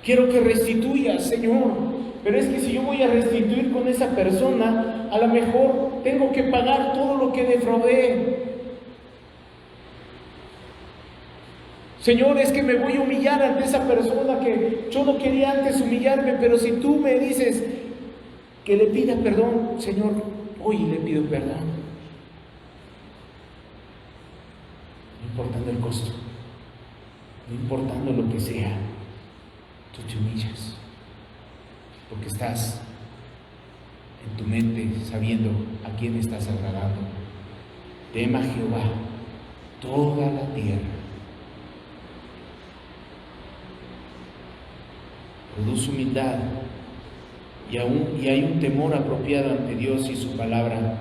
Quiero que restituyas, Señor. Pero es que si yo voy a restituir con esa persona, a lo mejor tengo que pagar todo lo que defraudé. Señor, es que me voy a humillar ante esa persona que yo no quería antes humillarme, pero si tú me dices que le pida perdón, Señor, hoy le pido perdón. No importando el costo, no importando lo que sea, tú te humillas, porque estás en tu mente sabiendo a quién estás agradando. Tema a Jehová toda la tierra. Produce humildad y hay un temor apropiado ante Dios y su palabra.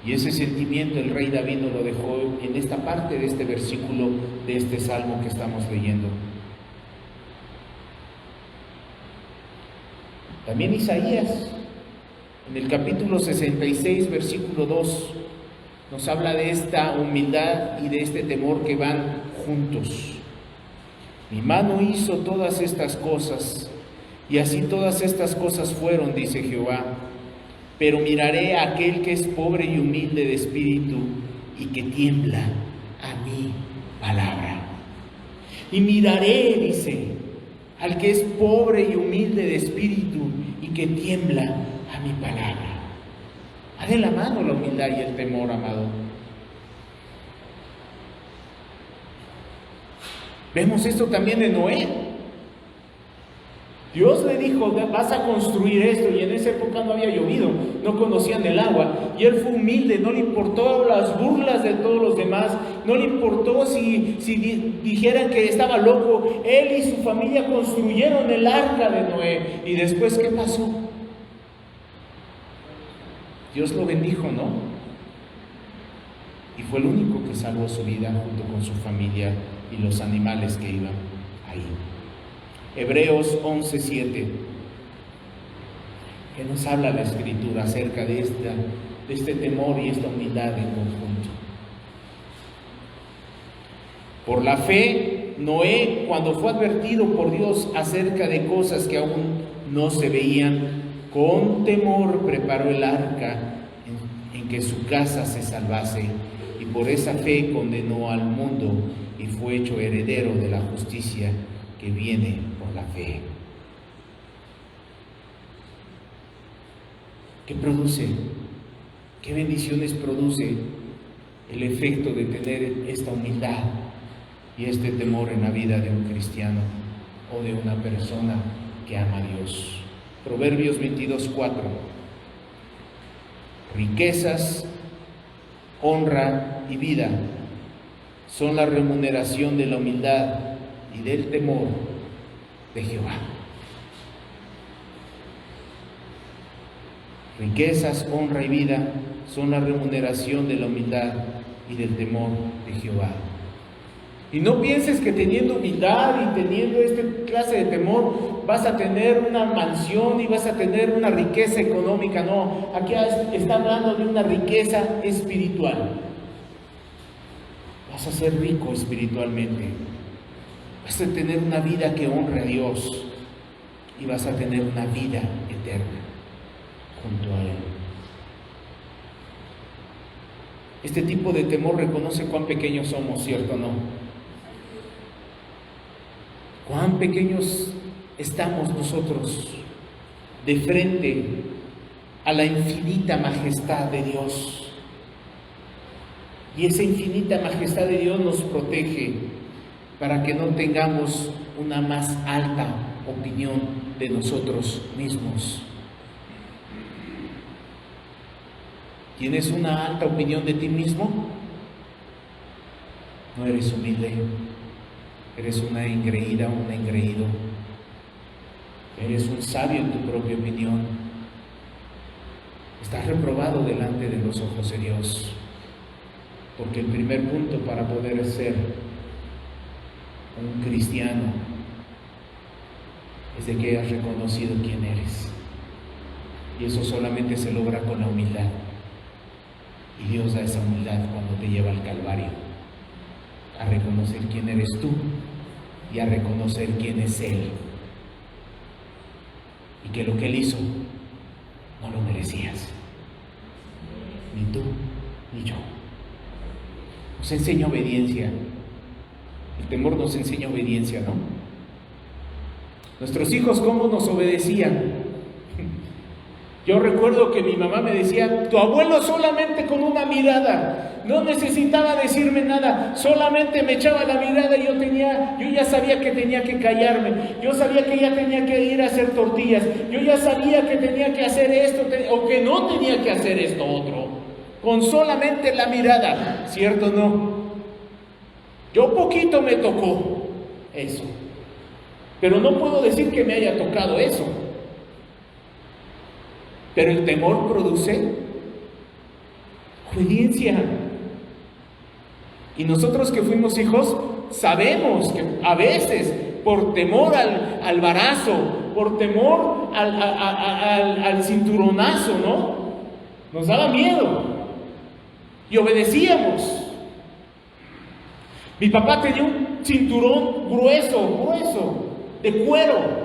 Y ese sentimiento el rey David nos lo dejó en esta parte de este versículo, de este salmo que estamos leyendo. También Isaías, en el capítulo 66, versículo 2, nos habla de esta humildad y de este temor que van juntos. Mi mano hizo todas estas cosas, y así todas estas cosas fueron, dice Jehová. Pero miraré a aquel que es pobre y humilde de espíritu, y que tiembla a mi palabra. Y miraré, dice, al que es pobre y humilde de espíritu, y que tiembla a mi palabra. Va de la mano la humildad y el temor, amado. Vemos esto también en Noé. Dios le dijo, vas a construir esto, y en esa época no había llovido, no conocían el agua, y él fue humilde, no le importó las burlas de todos los demás, no le importó si dijeran que estaba loco. Él y su familia construyeron el arca de Noé, y después, ¿qué pasó? Dios lo bendijo, ¿no? Y fue el único que salvó su vida junto con su familia y los animales que iban ahí. Hebreos 11:7, que nos habla la Escritura acerca de este temor y esta humildad en conjunto. Por la fe, Noé, cuando fue advertido por Dios acerca de cosas que aún no se veían, con temor preparó el arca en que su casa se salvase, y por esa fe condenó al mundo y fue hecho heredero de la justicia que viene por la fe. ¿Qué produce? ¿Qué bendiciones produce el efecto de tener esta humildad y este temor en la vida de un cristiano o de una persona que ama a Dios? Proverbios 22:4. Riquezas, honra y vida son la remuneración de la humildad y del temor de Jehová. Riquezas, honra y vida son la remuneración de la humildad y del temor de Jehová. Y no pienses que teniendo humildad y teniendo esta clase de temor vas a tener una mansión y vas a tener una riqueza económica. No, aquí está hablando de una riqueza espiritual. Vas a ser rico espiritualmente. Vas a tener una vida que honre a Dios y vas a tener una vida eterna junto a Él. Este tipo de temor reconoce cuán pequeños somos, ¿cierto o no? Cuán pequeños estamos nosotros de frente a la infinita majestad de Dios. Y esa infinita majestad de Dios nos protege para que no tengamos una más alta opinión de nosotros mismos. ¿Tienes una alta opinión de ti mismo? No eres humilde. Eres una engreída, un engreído. Eres un sabio en tu propia opinión. Estás reprobado delante de los ojos de Dios. Porque el primer punto para poder ser un cristiano es de que hayas reconocido quién eres. Y eso solamente se logra con la humildad. Y Dios da esa humildad cuando te lleva al Calvario, a reconocer quién eres tú y a reconocer quién es Él. Y que lo que Él hizo no lo merecías, ni tú ni yo. Nos enseña obediencia. El temor nos enseña obediencia, ¿no? Nuestros hijos, ¿cómo nos obedecían? Yo recuerdo que mi mamá me decía: tu abuelo solamente con una mirada, no necesitaba decirme nada, solamente me echaba la mirada y yo ya sabía que tenía que callarme, yo sabía que ya tenía que ir a hacer tortillas, yo ya sabía que tenía que hacer esto o que no tenía que hacer esto otro, con solamente la mirada, ¿cierto o no? Yo poquito me tocó eso, pero no puedo decir que me haya tocado eso. Pero el temor produce obediencia. Y nosotros que fuimos hijos sabemos que a veces por temor al varazo, por temor al cinturonazo, ¿no? Nos daba miedo y obedecíamos. Mi papá tenía un cinturón grueso, de cuero.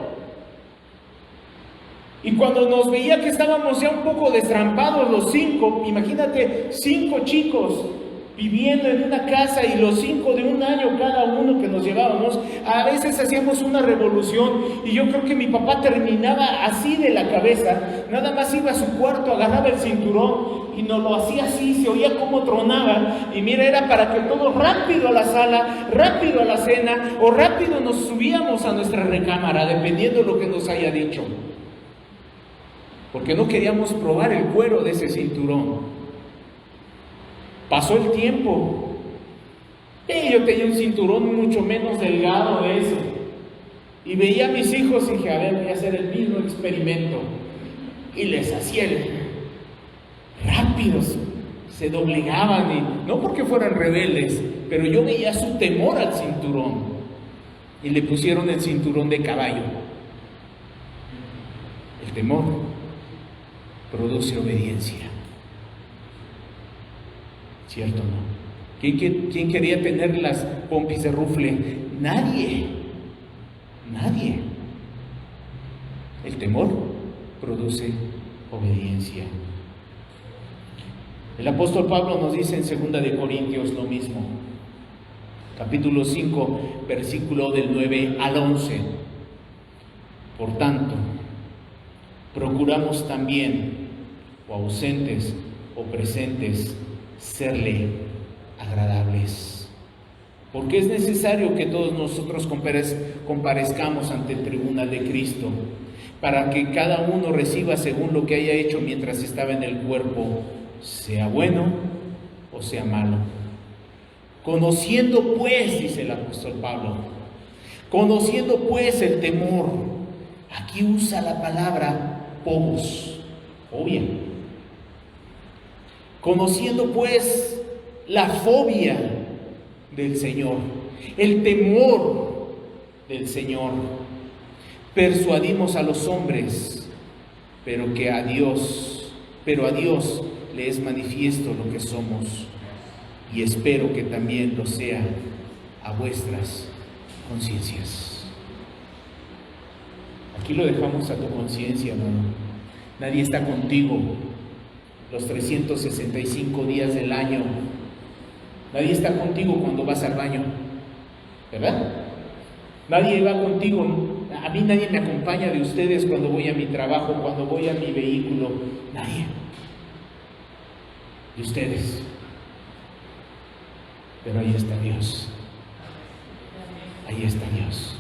Y cuando nos veía que estábamos ya un poco destrampados los 5, imagínate 5 chicos viviendo en una casa y los 5 de un año cada uno que nos llevábamos, a veces hacíamos una revolución y yo creo que mi papá terminaba así de la cabeza, nada más iba a su cuarto, agarraba el cinturón y nos lo hacía así, se oía cómo tronaba y mira, era para que todos rápido a la sala, rápido a la cena o rápido nos subíamos a nuestra recámara, dependiendo de lo que nos haya dicho. Porque no queríamos probar el cuero de ese cinturón. Pasó el tiempo y yo tenía un cinturón mucho menos delgado de eso. Y veía a mis hijos y dije: a ver, voy a hacer el mismo experimento. Y les hacía rápidos, se doblegaban, y no porque fueran rebeldes, pero yo veía su temor al cinturón. Y le pusieron el cinturón de caballo. El temor produce obediencia, ¿cierto o no? ¿Quién quería tener las pompis de rufle? Nadie. El temor produce obediencia. El apóstol Pablo nos dice en 2 de Corintios lo mismo, capítulo 5, versículo del 9 al 11. Por tanto, procuramos también, o ausentes o presentes, serle agradables. Porque es necesario que todos nosotros comparezcamos ante el tribunal de Cristo, para que cada uno reciba según lo que haya hecho mientras estaba en el cuerpo, sea bueno o sea malo. Conociendo pues, dice el apóstol Pablo, conociendo pues el temor, aquí usa la palabra phobos, obvia. Conociendo pues la fobia del Señor, el temor del Señor, persuadimos a los hombres, pero a Dios le es manifiesto lo que somos, y espero que también lo sea a vuestras conciencias. Aquí lo dejamos a tu conciencia, hermano. Nadie está contigo los 365 días del año. Nadie está contigo cuando vas al baño, ¿verdad? Nadie va contigo. A mí nadie me acompaña de ustedes cuando voy a mi trabajo, cuando voy a mi vehículo. Nadie. De ustedes. Pero ahí está Dios. Ahí está Dios.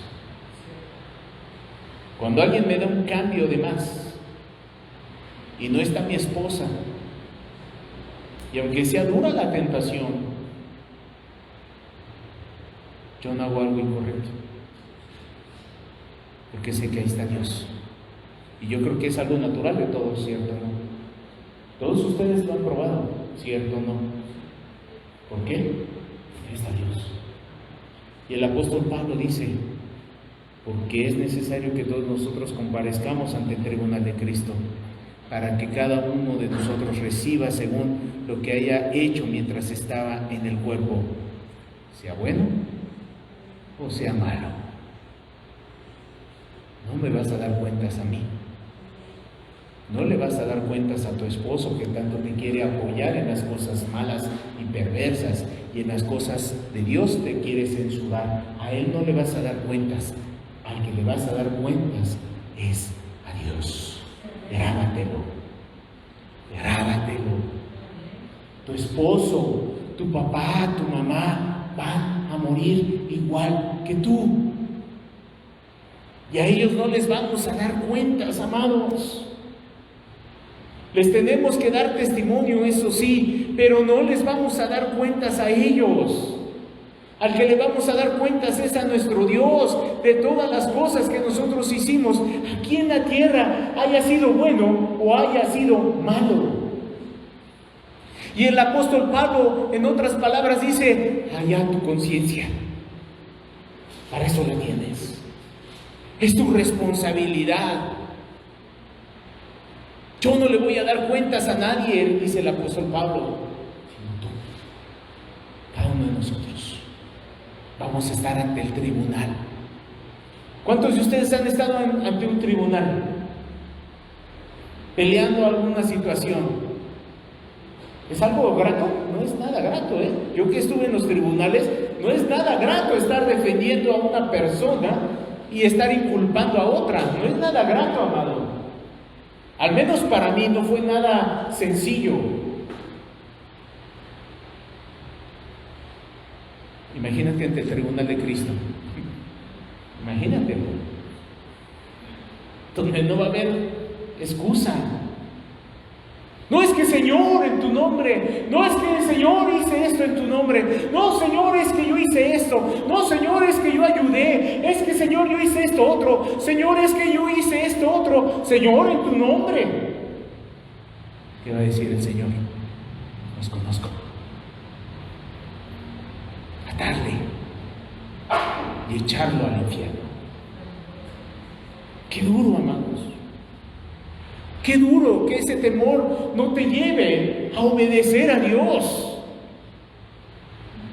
Cuando alguien me da un cambio de más y no está mi esposa, y aunque sea dura la tentación, yo no hago algo incorrecto, porque sé que ahí está Dios. Y yo creo que es algo natural de todos, ¿cierto? ¿No? Todos ustedes lo han probado, ¿cierto? ¿No? ¿Por qué? Ahí está Dios. Y el apóstol Pablo dice, porque es necesario que todos nosotros comparezcamos ante el tribunal de Cristo, para que cada uno de nosotros reciba según lo que haya hecho mientras estaba en el cuerpo, sea bueno o sea malo. No me vas a dar cuentas a mí. No le vas a dar cuentas a tu esposo, que tanto te quiere apoyar en las cosas malas y perversas, y en las cosas de Dios te quiere censurar. A él no le vas a dar cuentas. Al que le vas a dar cuentas es a Dios. Grábatelo. Grábatelo. Tu esposo, tu papá, tu mamá van a morir igual que tú. Y a ellos no les vamos a dar cuentas, amados. Les tenemos que dar testimonio, eso sí, pero no les vamos a dar cuentas a ellos. Al que le vamos a dar cuentas es a nuestro Dios, de todas las cosas que nosotros hicimos aquí en la tierra, haya sido bueno o haya sido malo. Y el apóstol Pablo, en otras palabras, dice, allá tu conciencia. Para eso la tienes. Es tu responsabilidad. Yo no le voy a dar cuentas a nadie, dice el apóstol Pablo, sino tú. Cada uno de nosotros vamos a estar ante el tribunal. ¿Cuántos de ustedes han estado ante un tribunal? Peleando alguna situación. ¿Es algo grato? No es nada grato, ¿eh? Yo que estuve en los tribunales, no es nada grato estar defendiendo a una persona y estar inculpando a otra. No es nada grato, amado. Al menos para mí no fue nada sencillo. Imagínate ante el tribunal de Cristo. Imagínatelo. Donde no va a haber excusa. No es que Señor en tu nombre, no es que Señor hice esto en tu nombre, no Señor es que yo hice esto, no Señor es que yo ayudé, es que Señor yo hice esto otro, Señor es que yo hice esto otro, Señor en tu nombre. ¿Qué va a decir el Señor? Los conozco. Atarle y echarlo al infierno. Qué duro, amados. Qué duro que ese temor no te lleve a obedecer a Dios.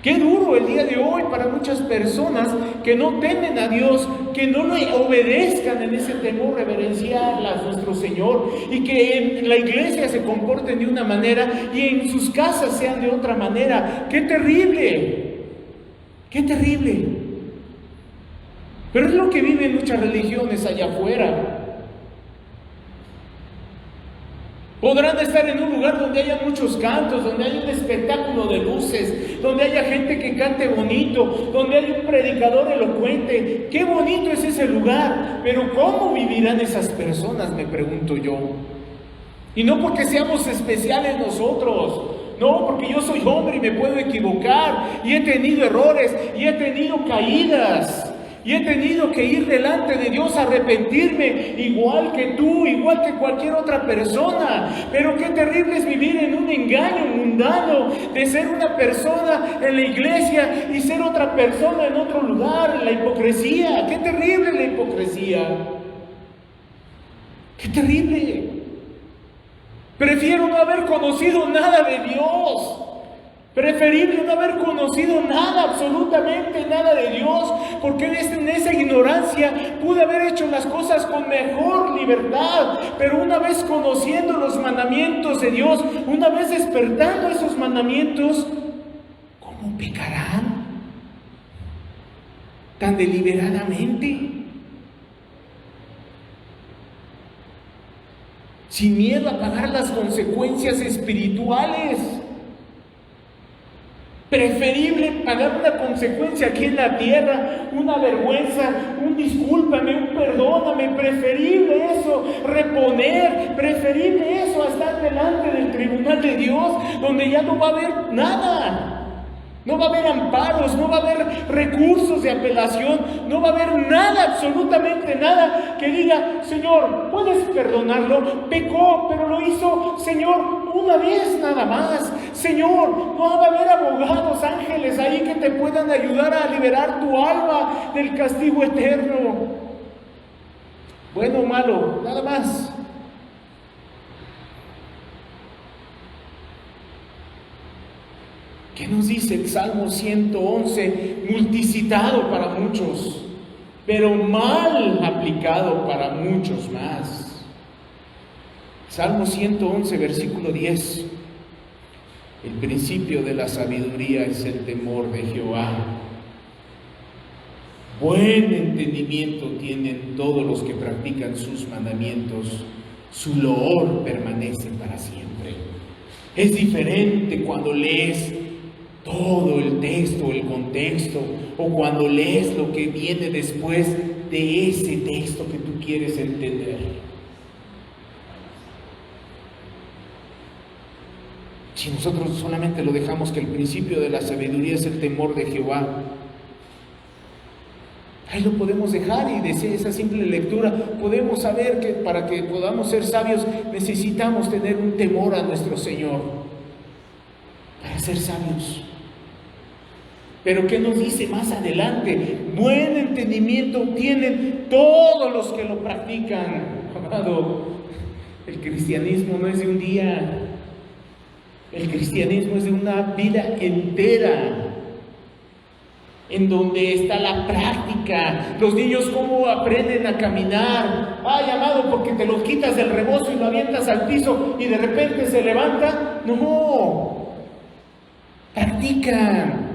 Qué duro duro el día de hoy para muchas personas que no temen a Dios, que no le obedezcan en ese temor reverencial a nuestro Señor, y que en la iglesia se comporten de una manera y en sus casas sean de otra manera. ¡Qué terrible! ¡Qué terrible! Pero es lo que viven muchas religiones allá afuera. Podrán estar en un lugar donde haya muchos cantos, donde haya un espectáculo de luces, donde haya gente que cante bonito, donde haya un predicador elocuente. ¡Qué bonito es ese lugar! Pero ¿cómo vivirán esas personas?, me pregunto yo. Y no porque seamos especiales nosotros, no, porque yo soy hombre y me puedo equivocar, y he tenido errores, y he tenido caídas, y he tenido que ir delante de Dios a arrepentirme, igual que tú, igual que cualquier otra persona. Pero qué terrible es vivir en un engaño mundano, de ser una persona en la iglesia y ser otra persona en otro lugar, en la hipocresía. Qué terrible la hipocresía. Qué terrible. Prefiero no haber conocido nada de Dios. Preferible no haber conocido nada, absolutamente nada de Dios, porque en esa ignorancia pude haber hecho las cosas con mejor libertad. Pero una vez conociendo los mandamientos de Dios, una vez despertando esos mandamientos, ¿cómo pecarán tan deliberadamente? Sin miedo a pagar las consecuencias espirituales. Preferible pagar una consecuencia aquí en la tierra, una vergüenza, un discúlpame, un perdóname, preferible eso, reponer, preferible eso a estar delante del tribunal de Dios, donde ya no va a haber nada. No va a haber amparos, no va a haber recursos de apelación, no va a haber nada, absolutamente nada que diga, Señor, ¿puedes perdonarlo? Pecó, pero lo hizo, Señor, una vez nada más. Señor, no va a haber abogados, ángeles ahí que te puedan ayudar a liberar tu alma del castigo eterno. Bueno o malo, nada más. ¿Qué nos dice el Salmo 111? Multicitado para muchos, pero mal aplicado para muchos más. Salmo 111, versículo 10. El principio de la sabiduría es el temor de Jehová. Buen entendimiento tienen todos los que practican sus mandamientos. Su loor permanece para siempre. Es diferente cuando lees todo el texto, el contexto, o cuando lees lo que viene después de ese texto que tú quieres entender. Si nosotros solamente lo dejamos que el principio de la sabiduría es el temor de Jehová, ahí lo podemos dejar, y de esa simple lectura podemos saber que para que podamos ser sabios necesitamos tener un temor a nuestro Señor para ser sabios. Pero ¿qué nos dice más adelante? Buen entendimiento tienen todos los que lo practican. Amado, el cristianismo no es de un día. El cristianismo es de una vida entera, en donde está la práctica. Los niños, ¿cómo aprenden a caminar? Ay, amado, porque te los quitas del rebozo y lo avientas al piso y de repente se levanta. No, practican.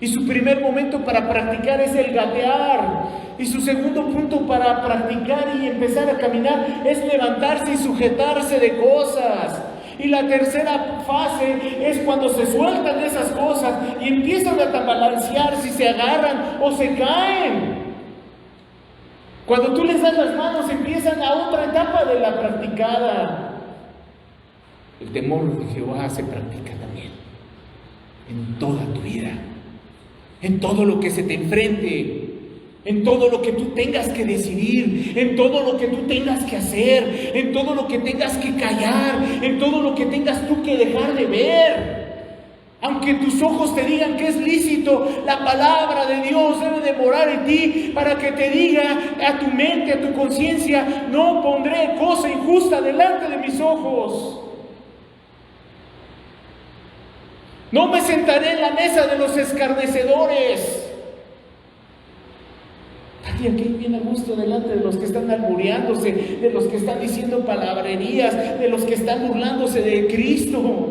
Y su primer momento para practicar es el gatear. Y su segundo punto para practicar y empezar a caminar es levantarse y sujetarse de cosas. Y la tercera fase es cuando se sueltan esas cosas y empiezan a tambalear, si se agarran o se caen. Cuando tú les das las manos, empiezan a otra etapa de la practicada. El temor de Jehová se practica también en toda tu vida, en todo lo que se te enfrente, en todo lo que tú tengas que decidir, en todo lo que tú tengas que hacer, en todo lo que tengas que callar, en todo lo que tengas tú que dejar de ver. Aunque tus ojos te digan que es lícito, la palabra de Dios debe de morar en ti para que te diga a tu mente, a tu conciencia: no pondré cosa injusta delante de mis ojos. No me sentaré en la mesa de los escarnecedores. Y aquí viene a gusto delante de los que están albureándose, de los que están diciendo palabrerías, de los que están burlándose de Cristo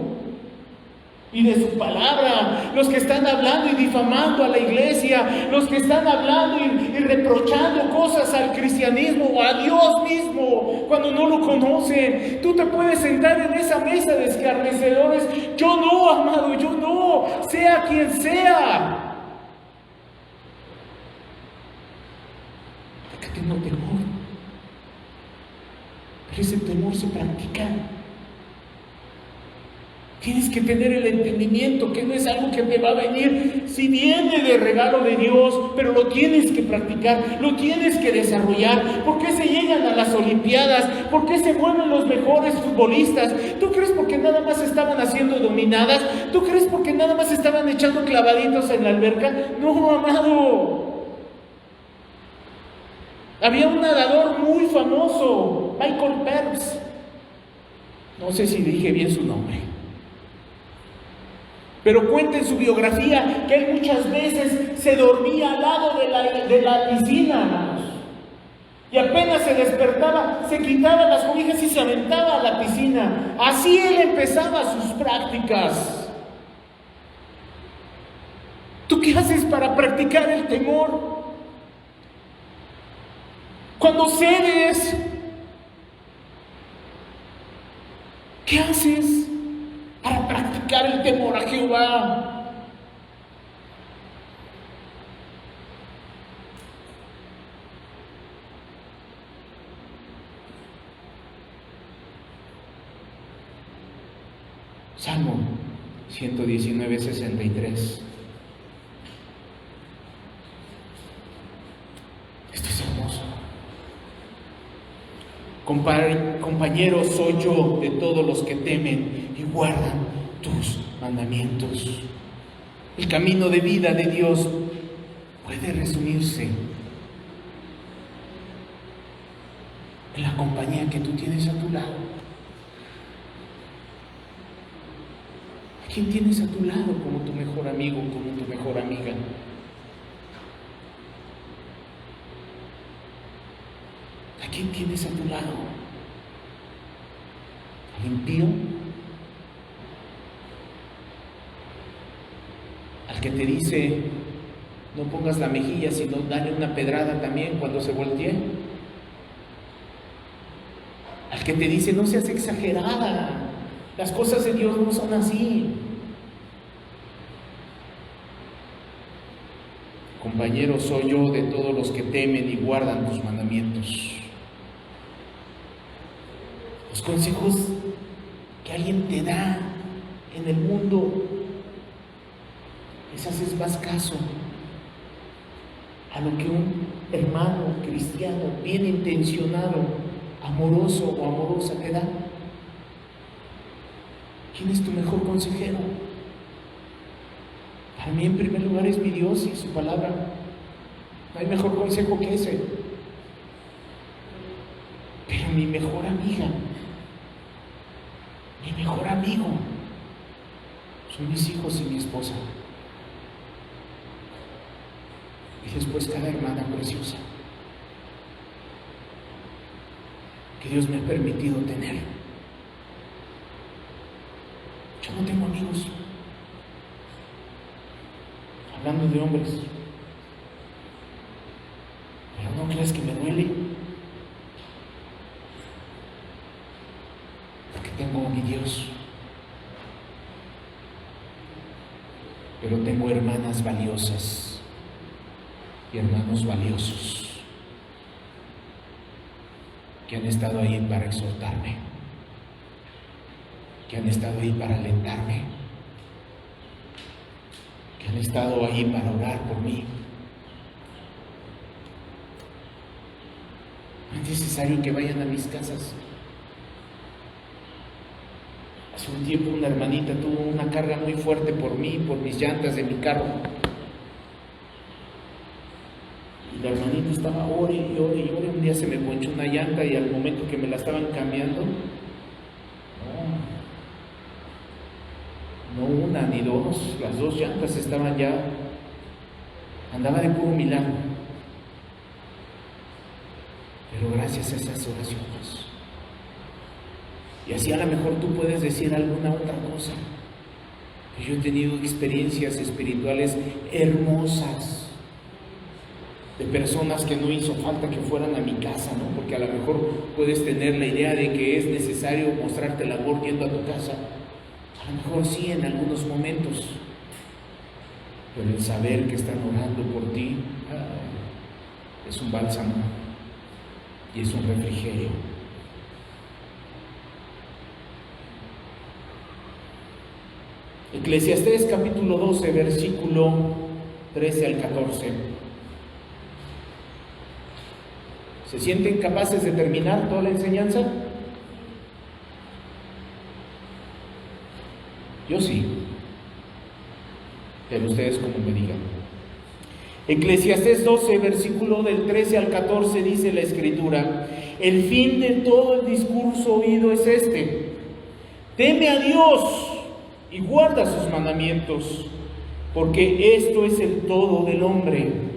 y de su palabra, los que están hablando y difamando a la iglesia, los que están hablando y reprochando cosas al cristianismo o a Dios mismo cuando no lo conocen. Tú te puedes sentar en esa mesa de escarnecedores. Yo no, amado, yo no, sea quien sea. Porque tengo temor. Pero ese temor se practica. Tienes que tener el entendimiento que no es algo que te va a venir, si viene de regalo de Dios, pero lo tienes que practicar, lo tienes que desarrollar. ¿Por qué se llegan a las Olimpiadas? ¿Por qué se vuelven los mejores futbolistas? ¿Tú crees porque nada más estaban haciendo dominadas? ¿Tú crees porque nada más estaban echando clavaditos en la alberca? No, amado. Había un nadador muy famoso, Michael Phelps. No sé si dije bien su nombre. Pero cuenta en su biografía que él muchas veces se dormía al lado de la piscina, hermanos. Y apenas se despertaba, se quitaba las cobijas y se aventaba a la piscina. Así él empezaba sus prácticas. ¿Tú qué haces para practicar el temor? Cuando cedes, ¿qué haces para practicar el temor a Jehová? Salmo 119, 63. Esto es hermoso. Compañero soy yo de todos los que temen y guardan tus mandamientos. El camino de vida de Dios puede resumirse en la compañía que tú tienes a tu lado. ¿A quién tienes a tu lado como tu mejor amigo, como tu mejor amiga? ¿A quién tienes a tu lado? ¿Al impío? ¿Al que te dice no pongas la mejilla, sino dale una pedrada también cuando se voltee? ¿Al que te dice no seas exagerada, las cosas de Dios no son así? Compañero soy yo de todos los que temen y guardan tus mandamientos. Los consejos que alguien te da en el mundo, les haces más caso a lo que un hermano cristiano bien intencionado, amoroso o amorosa te da. ¿Quién es tu mejor consejero? Para mí en primer lugar es mi Dios y su palabra. No hay mejor consejo que ese. Pero mi mejor amiga, mi mejor amigo, son mis hijos y mi esposa. Y después cada hermana preciosa que Dios me ha permitido tener. Yo no tengo amigos. Hablando de hombres, pero no creas que me duele, porque tengo a mi Dios, pero tengo hermanas valiosas y hermanos valiosos que han estado ahí para exhortarme, que han estado ahí para alentarme, que han estado ahí para orar por mí. No es necesario que vayan a mis casas. Hace un tiempo una hermanita tuvo una carga muy fuerte por mí, por mis llantas de mi carro. Y la hermanita estaba ore y ore y ore. Un día se me ponchó una llanta y al momento que me la estaban cambiando, no una ni dos, las dos llantas estaban ya, andaba de puro milagro. Pero gracias a esas oraciones. Y así a lo mejor tú puedes decir alguna otra cosa. Que yo he tenido experiencias espirituales hermosas de personas que no hizo falta que fueran a mi casa, ¿no? Porque a lo mejor puedes tener la idea de que es necesario mostrarte el amor yendo a tu casa. A lo mejor sí en algunos momentos, pero el saber que están orando por ti es un bálsamo y es un refrigerio. Eclesiastés capítulo 12, versículo 13 al 14. ¿Se sienten capaces de terminar toda la enseñanza? Yo sí, pero ustedes como me digan. Eclesiastés 12, versículo del 13 al 14 dice la Escritura: el fin de todo el discurso oído es este: teme a Dios y guarda sus mandamientos, porque esto es el todo del hombre.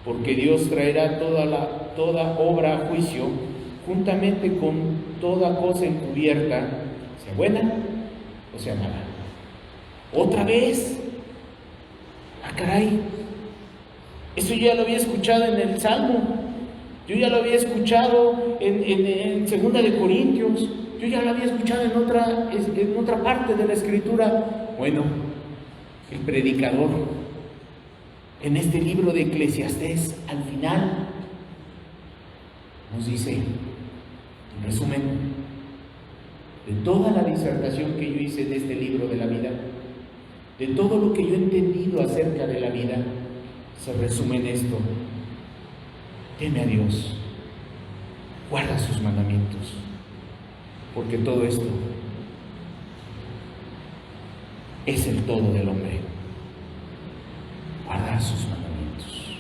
Porque Dios traerá toda obra a juicio, juntamente con toda cosa encubierta, sea buena o sea mala. ¿Otra vez? ¡Ah, caray! Eso yo ya lo había escuchado en el Salmo, yo ya lo había escuchado en 2 de Corintios, yo ya lo había escuchado en otra parte de la Escritura. Bueno, el predicador en este libro de Eclesiastés, al final, nos dice, en resumen, de toda la disertación que yo hice de este libro de la vida, de todo lo que yo he entendido acerca de la vida, se resume en esto: teme a Dios, guarda sus mandamientos, porque todo esto es el todo del hombre. Guardar sus mandamientos.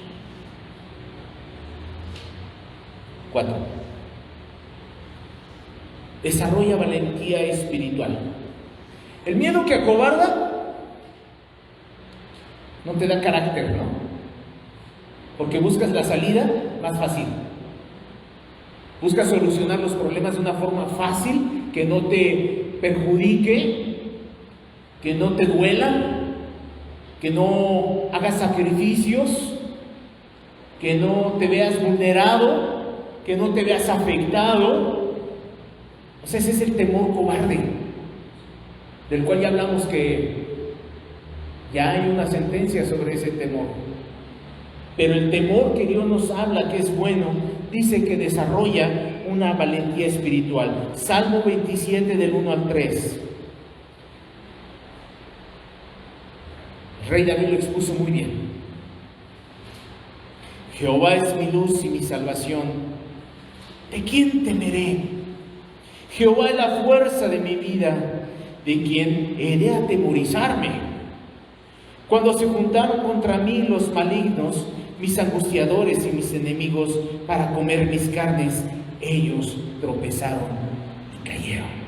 4. Desarrolla valentía espiritual. El miedo que acobarda no te da carácter, ¿no? Porque buscas la salida más fácil. Buscas solucionar los problemas de una forma fácil, que no te perjudique, que no te duela, que no hagas sacrificios, que no te veas vulnerado, que no te veas afectado. O sea, ese es el temor cobarde, del cual ya hablamos, que ya hay una sentencia sobre ese temor. Pero el temor que Dios nos habla, que es bueno, dice que desarrolla una valentía espiritual. Salmo 27 del 1 al 3. El rey David lo expuso muy bien. Jehová es mi luz y mi salvación. ¿De quién temeré? Jehová es la fuerza de mi vida. ¿De quién he de atemorizarme? Cuando se juntaron contra mí los malignos, mis angustiadores y mis enemigos, para comer mis carnes, ellos tropezaron y cayeron.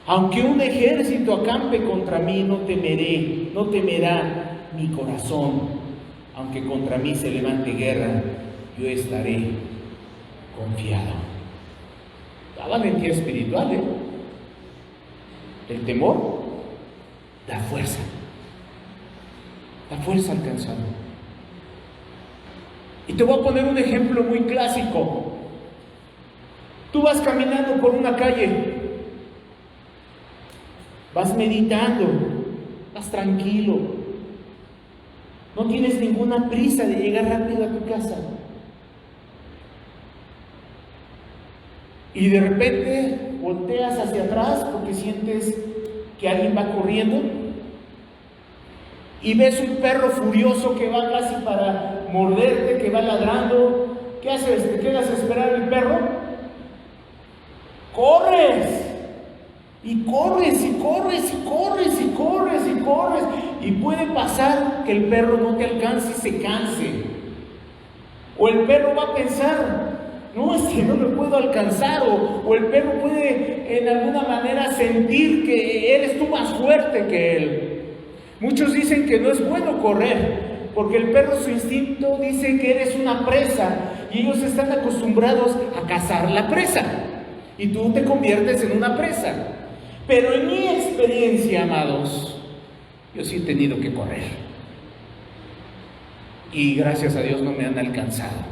Aunque un ejército acampe contra mí, no temeré, no temerá mi corazón. Aunque contra mí se levante guerra, yo estaré confiado. La valentía espiritual, El temor da fuerza. Da fuerza alcanzada. Y te voy a poner un ejemplo muy clásico. Tú vas caminando por una calle, vas meditando, vas tranquilo, no tienes ninguna prisa de llegar rápido a tu casa. Y de repente volteas hacia atrás porque sientes que alguien va corriendo y ves un perro furioso que va casi para morderte, que va ladrando. ¿Qué haces? ¿Te quedas a esperar al perro? ¡Corres! Y corres, y corres, y corres, y corres, y corres. Y puede pasar que el perro no te alcance y se canse. O el perro va a pensar: No, es que no lo puedo alcanzar, o el perro puede en alguna manera sentir que eres tú más fuerte que él. Muchos dicen que no es bueno correr, porque el perro, su instinto dice que eres una presa, y ellos están acostumbrados a cazar la presa, y tú te conviertes en una presa. Pero en mi experiencia, amados, yo sí he tenido que correr, y gracias a Dios no me han alcanzado.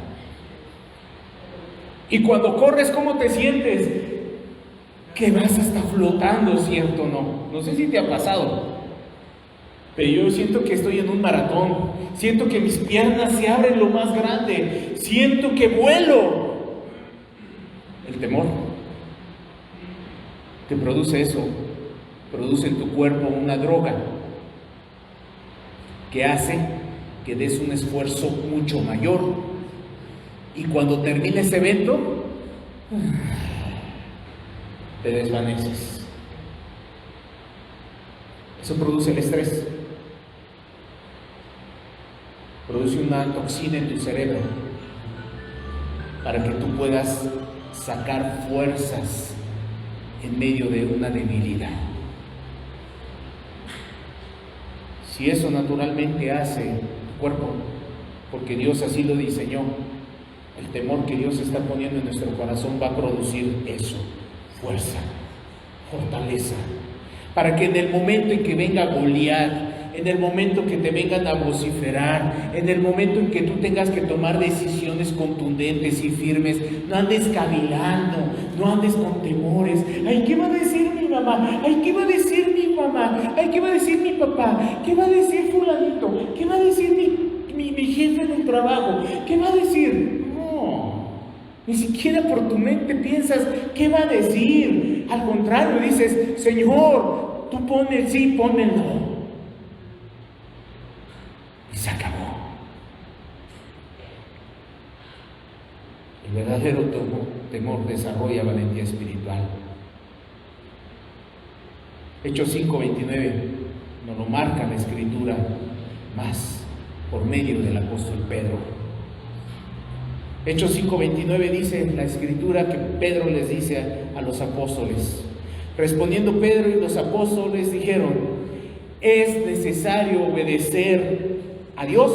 Y cuando corres, ¿cómo te sientes? Que vas hasta flotando, ¿cierto o no? No sé si te ha pasado, pero yo siento que estoy en un maratón. Siento que mis piernas se abren lo más grande. Siento que vuelo. El temor te produce eso. Produce en tu cuerpo una droga que hace que des un esfuerzo mucho mayor. Y cuando termine ese evento, te desvaneces. Eso produce el estrés. Produce una toxina en tu cerebro para que tú puedas sacar fuerzas en medio de una debilidad. Si eso naturalmente hace tu cuerpo, porque Dios así lo diseñó, el temor que Dios está poniendo en nuestro corazón va a producir eso, fuerza, fortaleza, para que en el momento en que venga Goliat, en el momento que te vengan a vociferar, en el momento en que tú tengas que tomar decisiones contundentes y firmes, no andes cavilando, no andes con temores. Ay, ¿qué va a decir mi mamá? Ay, ¿qué va a decir mi mamá? Ay, ¿qué va a decir mi papá? ¿Qué va a decir fulanito? ¿Qué va a decir mi jefe en el trabajo? ¿Qué va a decir? Ni siquiera por tu mente piensas qué va a decir. Al contrario, dices: Señor, tú pon el sí, pon el no. Y se acabó. El verdadero temor desarrolla valentía espiritual. Hechos 5:29 nos lo marca la Escritura más por medio del apóstol Pedro. Hechos 5:29 dice la Escritura que Pedro les dice a los apóstoles. Respondiendo Pedro y los apóstoles dijeron: es necesario obedecer a Dios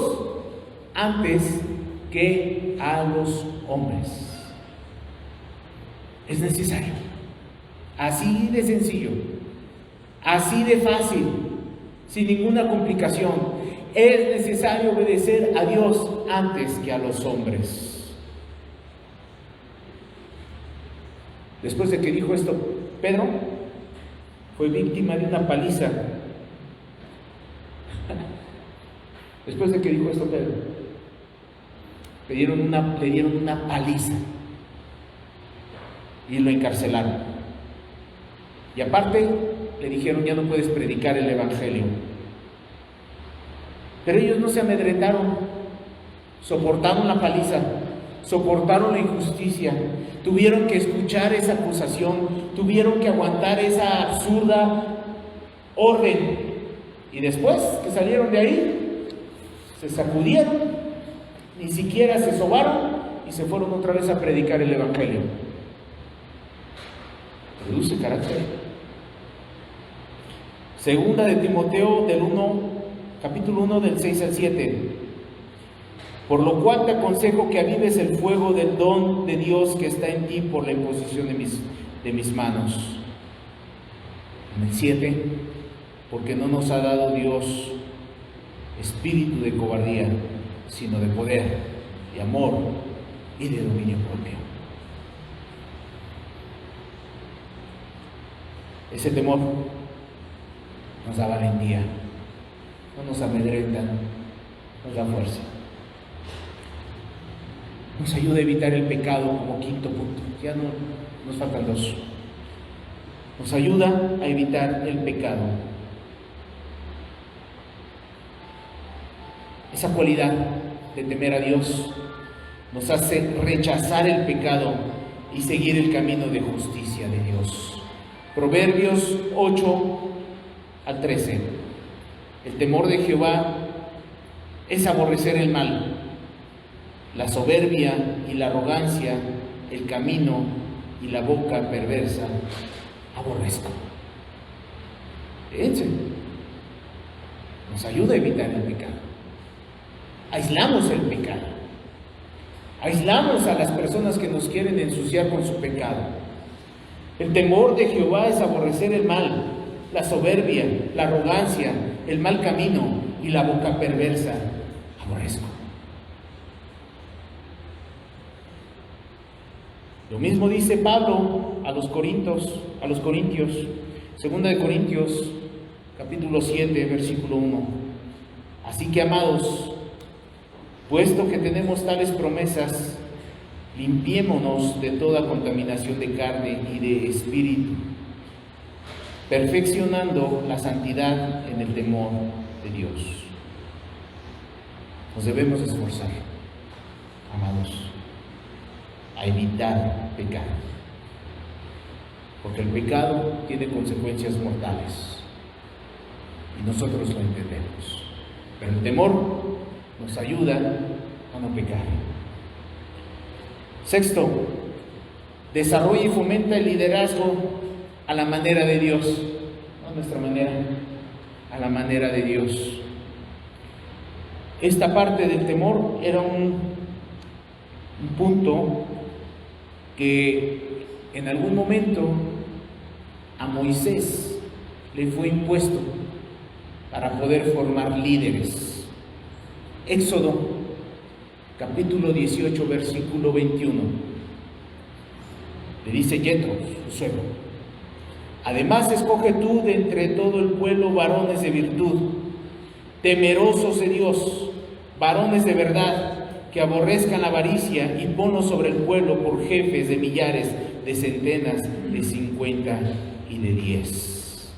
antes que a los hombres. Es necesario. Así de sencillo, así de fácil, sin ninguna complicación. Es necesario obedecer a Dios antes que a los hombres. Después de que dijo esto, Pedro fue víctima de una paliza. Después de que dijo esto, Pedro, le dieron una paliza y lo encarcelaron. Y aparte le dijeron: ya no puedes predicar el evangelio. Pero ellos no se amedrentaron, soportaron la paliza, soportaron la injusticia, tuvieron que escuchar esa acusación, tuvieron que aguantar esa absurda orden, y después que salieron de ahí, se sacudieron, ni siquiera se sobaron y se fueron otra vez a predicar el evangelio. Produce carácter. Segunda de Timoteo capítulo 1 del 6 al 7. Por lo cual te aconsejo que avives el fuego del don de Dios que está en ti por la imposición de mis manos. En el 7, porque no nos ha dado Dios espíritu de cobardía, sino de poder, de amor y de dominio propio. Ese temor nos da valentía, no nos amedrenta, nos da fuerza. Nos ayuda a evitar el pecado como quinto punto. Ya no nos faltan dos. Nos ayuda a evitar el pecado. Esa cualidad de temer a Dios nos hace rechazar el pecado y seguir el camino de justicia de Dios. Proverbios 8 al 13. El temor de Jehová es aborrecer el mal. La soberbia y la arrogancia el camino y la boca perversa aborrezco. Fíjense, nos ayuda a evitar el pecado. Aislamos el pecado. Aislamos a las personas que nos quieren ensuciar con su pecado. El temor de Jehová es aborrecer el mal, la soberbia, la arrogancia, el mal camino y la boca perversa. Aborrezco. Lo mismo dice Pablo a los Corintios, 2 de Corintios, capítulo 7, versículo 1. Así que, amados, puesto que tenemos tales promesas, limpiémonos de toda contaminación de carne y de espíritu, perfeccionando la santidad en el temor de Dios. Nos debemos esforzar, amados, a evitar pecar, porque el pecado tiene consecuencias mortales y nosotros lo entendemos, pero el temor nos ayuda a no pecar. Sexto, desarrolla y fomenta el liderazgo a la manera de Dios, no a nuestra manera, a la manera de Dios. Esta parte del temor era un punto que en algún momento a Moisés le fue impuesto para poder formar líderes. Éxodo, capítulo 18, versículo 21. Le dice Yetro, su suegro: además escoge tú de entre todo el pueblo varones de virtud, temerosos de Dios, varones de verdad, que aborrezcan la avaricia, y ponlos sobre el pueblo por jefes de millares, de centenas, de 50 y de 10.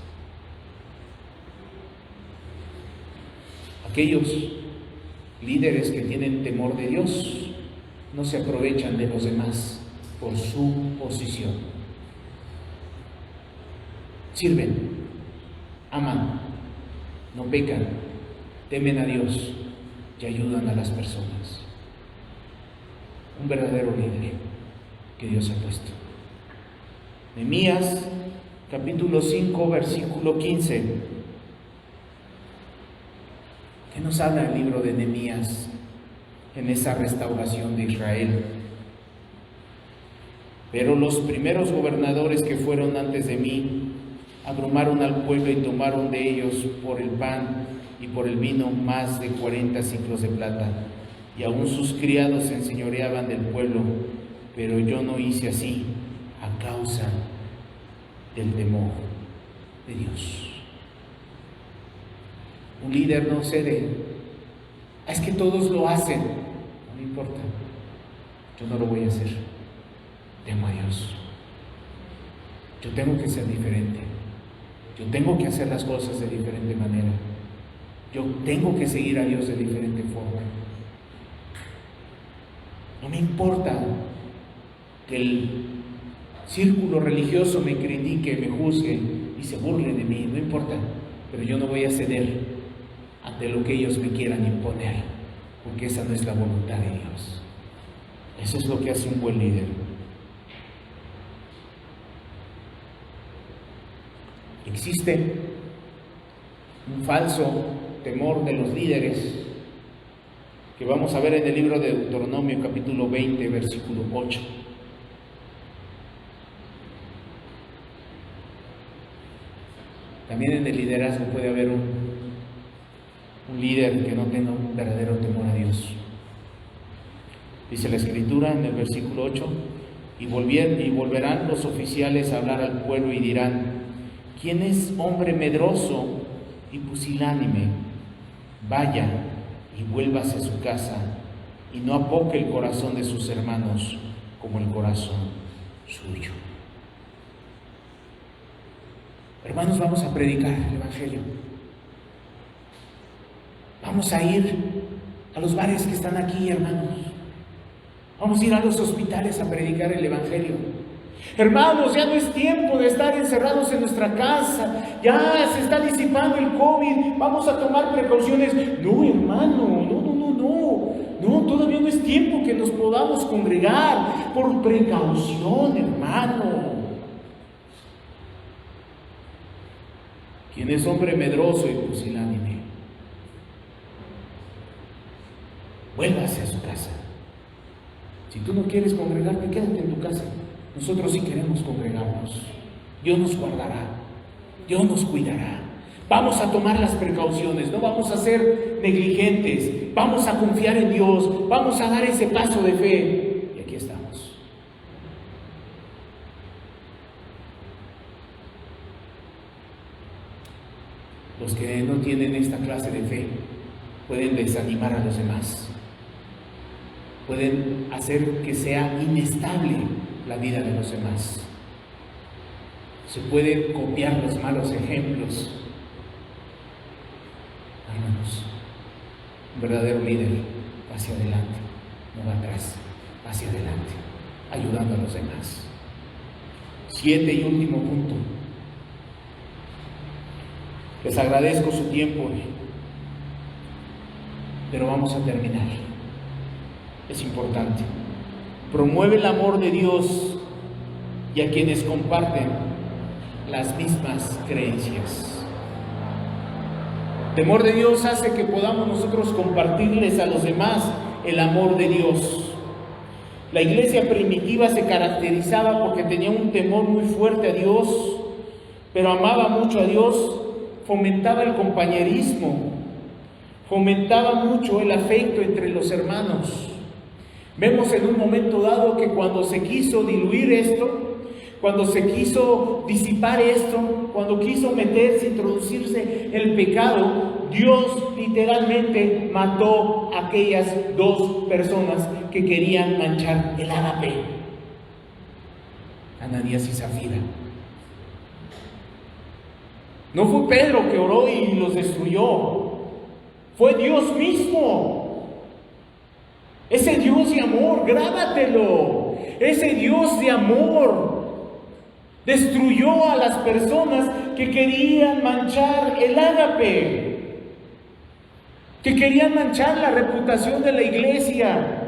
Aquellos líderes que tienen temor de Dios no se aprovechan de los demás por su posición. Sirven, aman, no pecan, temen a Dios y ayudan a las personas. Un verdadero líder que Dios ha puesto. Nehemías, capítulo 5, versículo 15. ¿Qué nos habla el libro de Nehemías en esa restauración de Israel? Pero los primeros gobernadores que fueron antes de mí abrumaron al pueblo y tomaron de ellos por el pan y por el vino más de 40 ciclos de plata, y aún sus criados se enseñoreaban del pueblo, pero yo no hice así a causa del temor de Dios. Un líder no cede. Es que todos lo hacen. No me importa. Yo no lo voy a hacer. Temo a Dios. Yo tengo que ser diferente. Yo tengo que hacer las cosas de diferente manera. Yo tengo que seguir a Dios de diferente forma. No me importa que el círculo religioso me critique, me juzgue y se burle de mí. No importa. Pero yo no voy a ceder ante lo que ellos me quieran imponer, porque esa no es la voluntad de Dios. Eso es lo que hace un buen líder. Existe un falso temor de los líderes que vamos a ver en el libro de Deuteronomio, capítulo 20, versículo 8. También en el liderazgo puede haber un líder que no tenga un verdadero temor a Dios. Dice la Escritura en el versículo 8: y volverán los oficiales a hablar al pueblo y dirán: ¿quién es hombre medroso y pusilánime? Vaya y vuélvase a su casa, y no apoque el corazón de sus hermanos como el corazón suyo. Hermanos, vamos a predicar el Evangelio. Vamos a ir a los bares que están aquí, hermanos. Vamos a ir a los hospitales a predicar el Evangelio. Hermanos, ya no es tiempo de estar encerrados en nuestra casa. Ya se está disipando el COVID. Vamos a tomar precauciones. No, hermano, no, todavía no es tiempo que nos podamos congregar, por precaución, hermano. Quien es hombre medroso y pusilánime, vuélvase a su casa. Si tú no quieres congregarte, quédate en tu casa. Nosotros sí queremos congregarnos. Dios nos guardará, Dios nos cuidará. Vamos a tomar las precauciones, no vamos a ser negligentes, vamos a confiar en Dios, vamos a dar ese paso de fe. Y aquí estamos. Los que no tienen esta clase de fe pueden desanimar a los demás, pueden hacer que sea inestable la vida de los demás. Se pueden copiar los malos ejemplos. Hermanos, un verdadero líder va hacia adelante, no va atrás, va hacia adelante, ayudando a los demás. 7 y último punto. Les agradezco su tiempo, pero vamos a terminar. Es importante. Promueve el amor de Dios y a quienes comparten las mismas creencias. El temor de Dios hace que podamos nosotros compartirles a los demás el amor de Dios. La iglesia primitiva se caracterizaba porque tenía un temor muy fuerte a Dios, pero amaba mucho a Dios, fomentaba el compañerismo, fomentaba mucho el afecto entre los hermanos. Vemos en un momento dado que cuando se quiso diluir esto, cuando se quiso disipar esto, cuando quiso meterse, introducirse el pecado, Dios literalmente mató a aquellas 2 personas que querían manchar el ágape, Ananías y Zafira. No fue Pedro que oró y los destruyó, fue Dios mismo. Ese Dios de amor, grábatelo, ese Dios de amor destruyó a las personas que querían manchar el ágape, que querían manchar la reputación de la iglesia,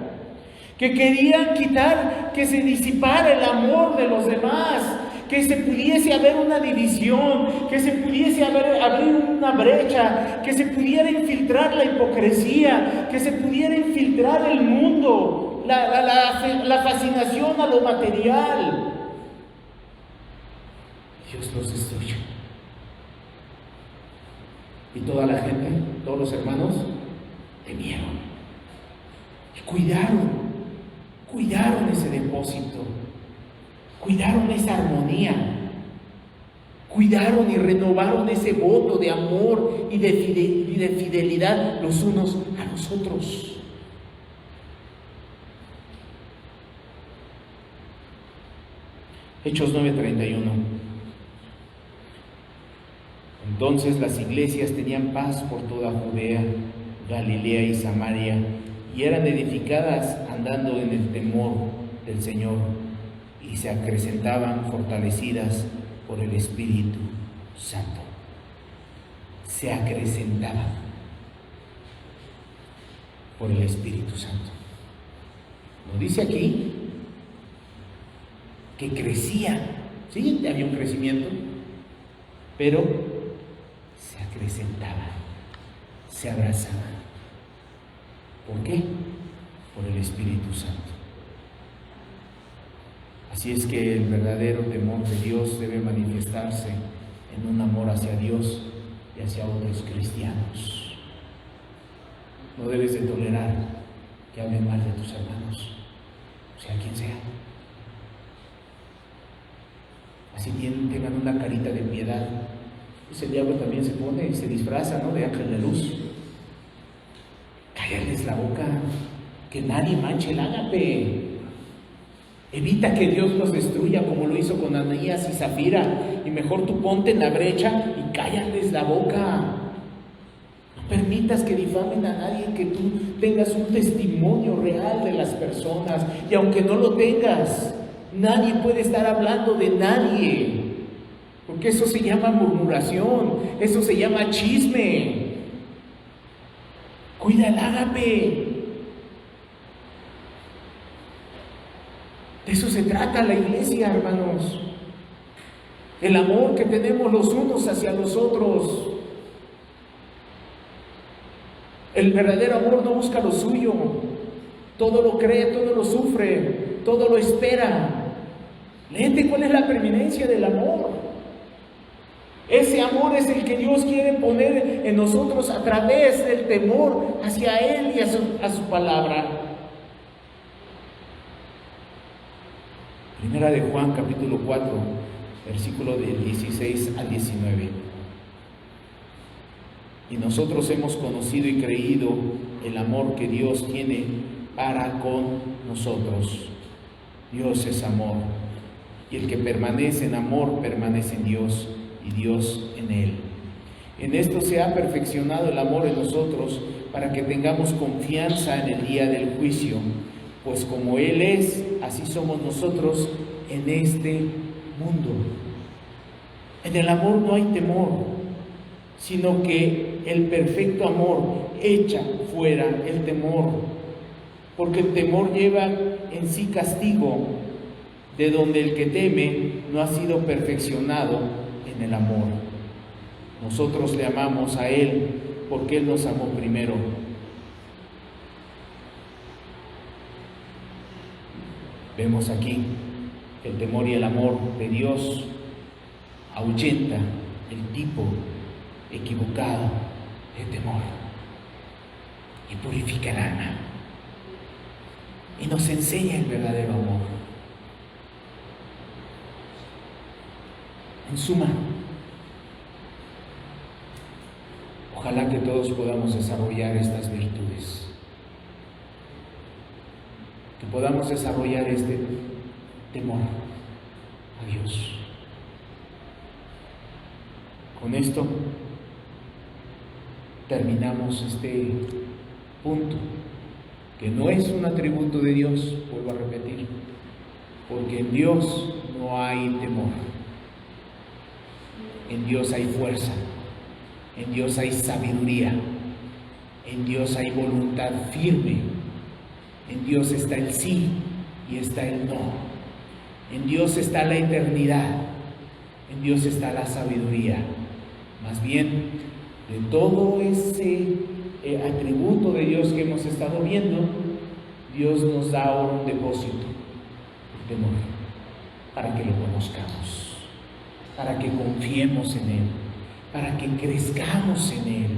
que querían quitar, que se disipara el amor de los demás, que se pudiese haber una división, que se pudiese abrir una brecha, que se pudiera infiltrar la hipocresía, que se pudiera infiltrar el mundo, la fascinación a lo material. Dios los destruyó. Y toda la gente, todos los hermanos, temieron. Y cuidaron ese depósito. Cuidaron esa armonía, cuidaron y renovaron ese voto de amor y de fidelidad los unos a los otros. Hechos 9:31. Entonces las iglesias tenían paz por toda Judea, Galilea y Samaria, y eran edificadas andando en el temor del Señor, y se acrecentaban fortalecidas por el Espíritu Santo. Se acrecentaban por el Espíritu Santo. Nos dice aquí que crecían, sí, había un crecimiento, pero se acrecentaban, se abrazaban. ¿Por qué? Por el Espíritu Santo. Así es que el verdadero temor de Dios debe manifestarse en un amor hacia Dios y hacia otros cristianos. No debes de tolerar que hablen mal de tus hermanos, sea quien sea. Así tengan una carita de piedad. Pues el diablo también se pone y se disfraza, ¿no?, de ángel de luz. Cállarles la boca, que nadie manche el ágape. Evita que Dios los destruya como lo hizo con Ananías y Zafira, y mejor tú ponte en la brecha y cállales la boca. No permitas que difamen a nadie, que tú tengas un testimonio real de las personas, y aunque no lo tengas, nadie puede estar hablando de nadie, porque eso se llama murmuración, eso se llama chisme. Cuida el ágape. De eso se trata la iglesia, hermanos. El amor que tenemos los unos hacia los otros. El verdadero amor no busca lo suyo. Todo lo cree, todo lo sufre, todo lo espera. Léete cuál es la preeminencia del amor. Ese amor es el que Dios quiere poner en nosotros a través del temor hacia Él y a su palabra. Primera de Juan, capítulo 4, versículo del 16 al 19. Y nosotros hemos conocido y creído el amor que Dios tiene para con nosotros. Dios es amor, y el que permanece en amor permanece en Dios, y Dios en él. En esto se ha perfeccionado el amor en nosotros, para que tengamos confianza en el día del juicio, pues como Él es, así somos nosotros en este mundo. En el amor no hay temor, sino que el perfecto amor echa fuera el temor, porque el temor lleva en sí castigo, de donde el que teme no ha sido perfeccionado en el amor. Nosotros le amamos a Él porque Él nos amó primero. Vemos aquí que el temor y el amor de Dios ahuyenta el tipo equivocado de temor y purifica el alma y nos enseña el verdadero amor. En suma, ojalá que todos podamos desarrollar estas virtudes, que podamos desarrollar este temor a Dios. Con esto terminamos este punto, que no es un atributo de Dios, vuelvo a repetir, porque en Dios no hay temor. En Dios hay fuerza, en Dios hay sabiduría, en Dios hay voluntad firme, en Dios está el sí y está el no, en Dios está la eternidad, en Dios está la sabiduría. Más bien, de todo ese atributo de Dios que hemos estado viendo, Dios nos da ahora un depósito, el temor, para que lo conozcamos, para que confiemos en Él, para que crezcamos en Él,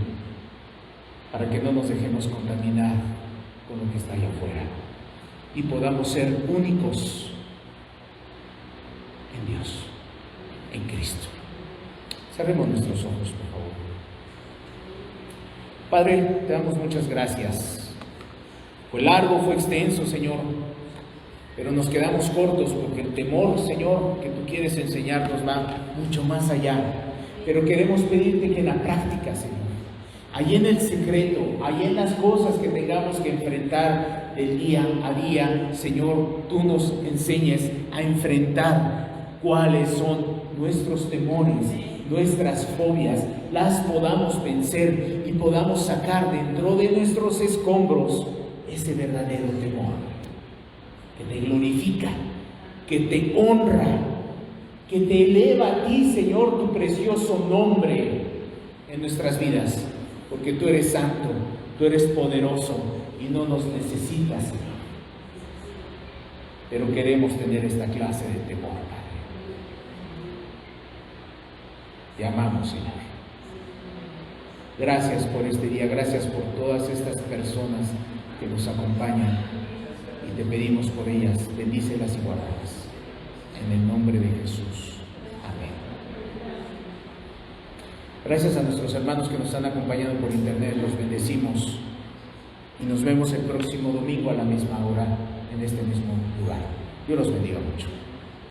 para que no nos dejemos contaminar con lo que está allá afuera y podamos ser únicos en Dios, en Cristo. Cerremos nuestros ojos, por favor. Padre, te damos muchas gracias. Fue largo, fue extenso, Señor, pero nos quedamos cortos porque el temor, Señor, que tú quieres enseñarnos va mucho más allá. Pero queremos pedirte que en la práctica, Señor, allí en el secreto, allí en las cosas que tengamos que enfrentar del día a día, Señor, tú nos enseñes a enfrentar cuáles son nuestros temores, nuestras fobias, las podamos vencer y podamos sacar dentro de nuestros escombros ese verdadero temor que te glorifica, que te honra, que te eleva a ti, Señor, tu precioso nombre en nuestras vidas, porque tú eres santo, tú eres poderoso y no nos necesitas, Señor. Pero queremos tener esta clase de temor, Padre. Te amamos, Señor. Gracias por este día, gracias por todas estas personas que nos acompañan y te pedimos por ellas, bendícelas y guárdalas. En el nombre de Jesús. Amén. Gracias a nuestros hermanos que nos han acompañado por internet, los bendecimos y nos vemos el próximo domingo a la misma hora en este mismo lugar. Dios los bendiga mucho.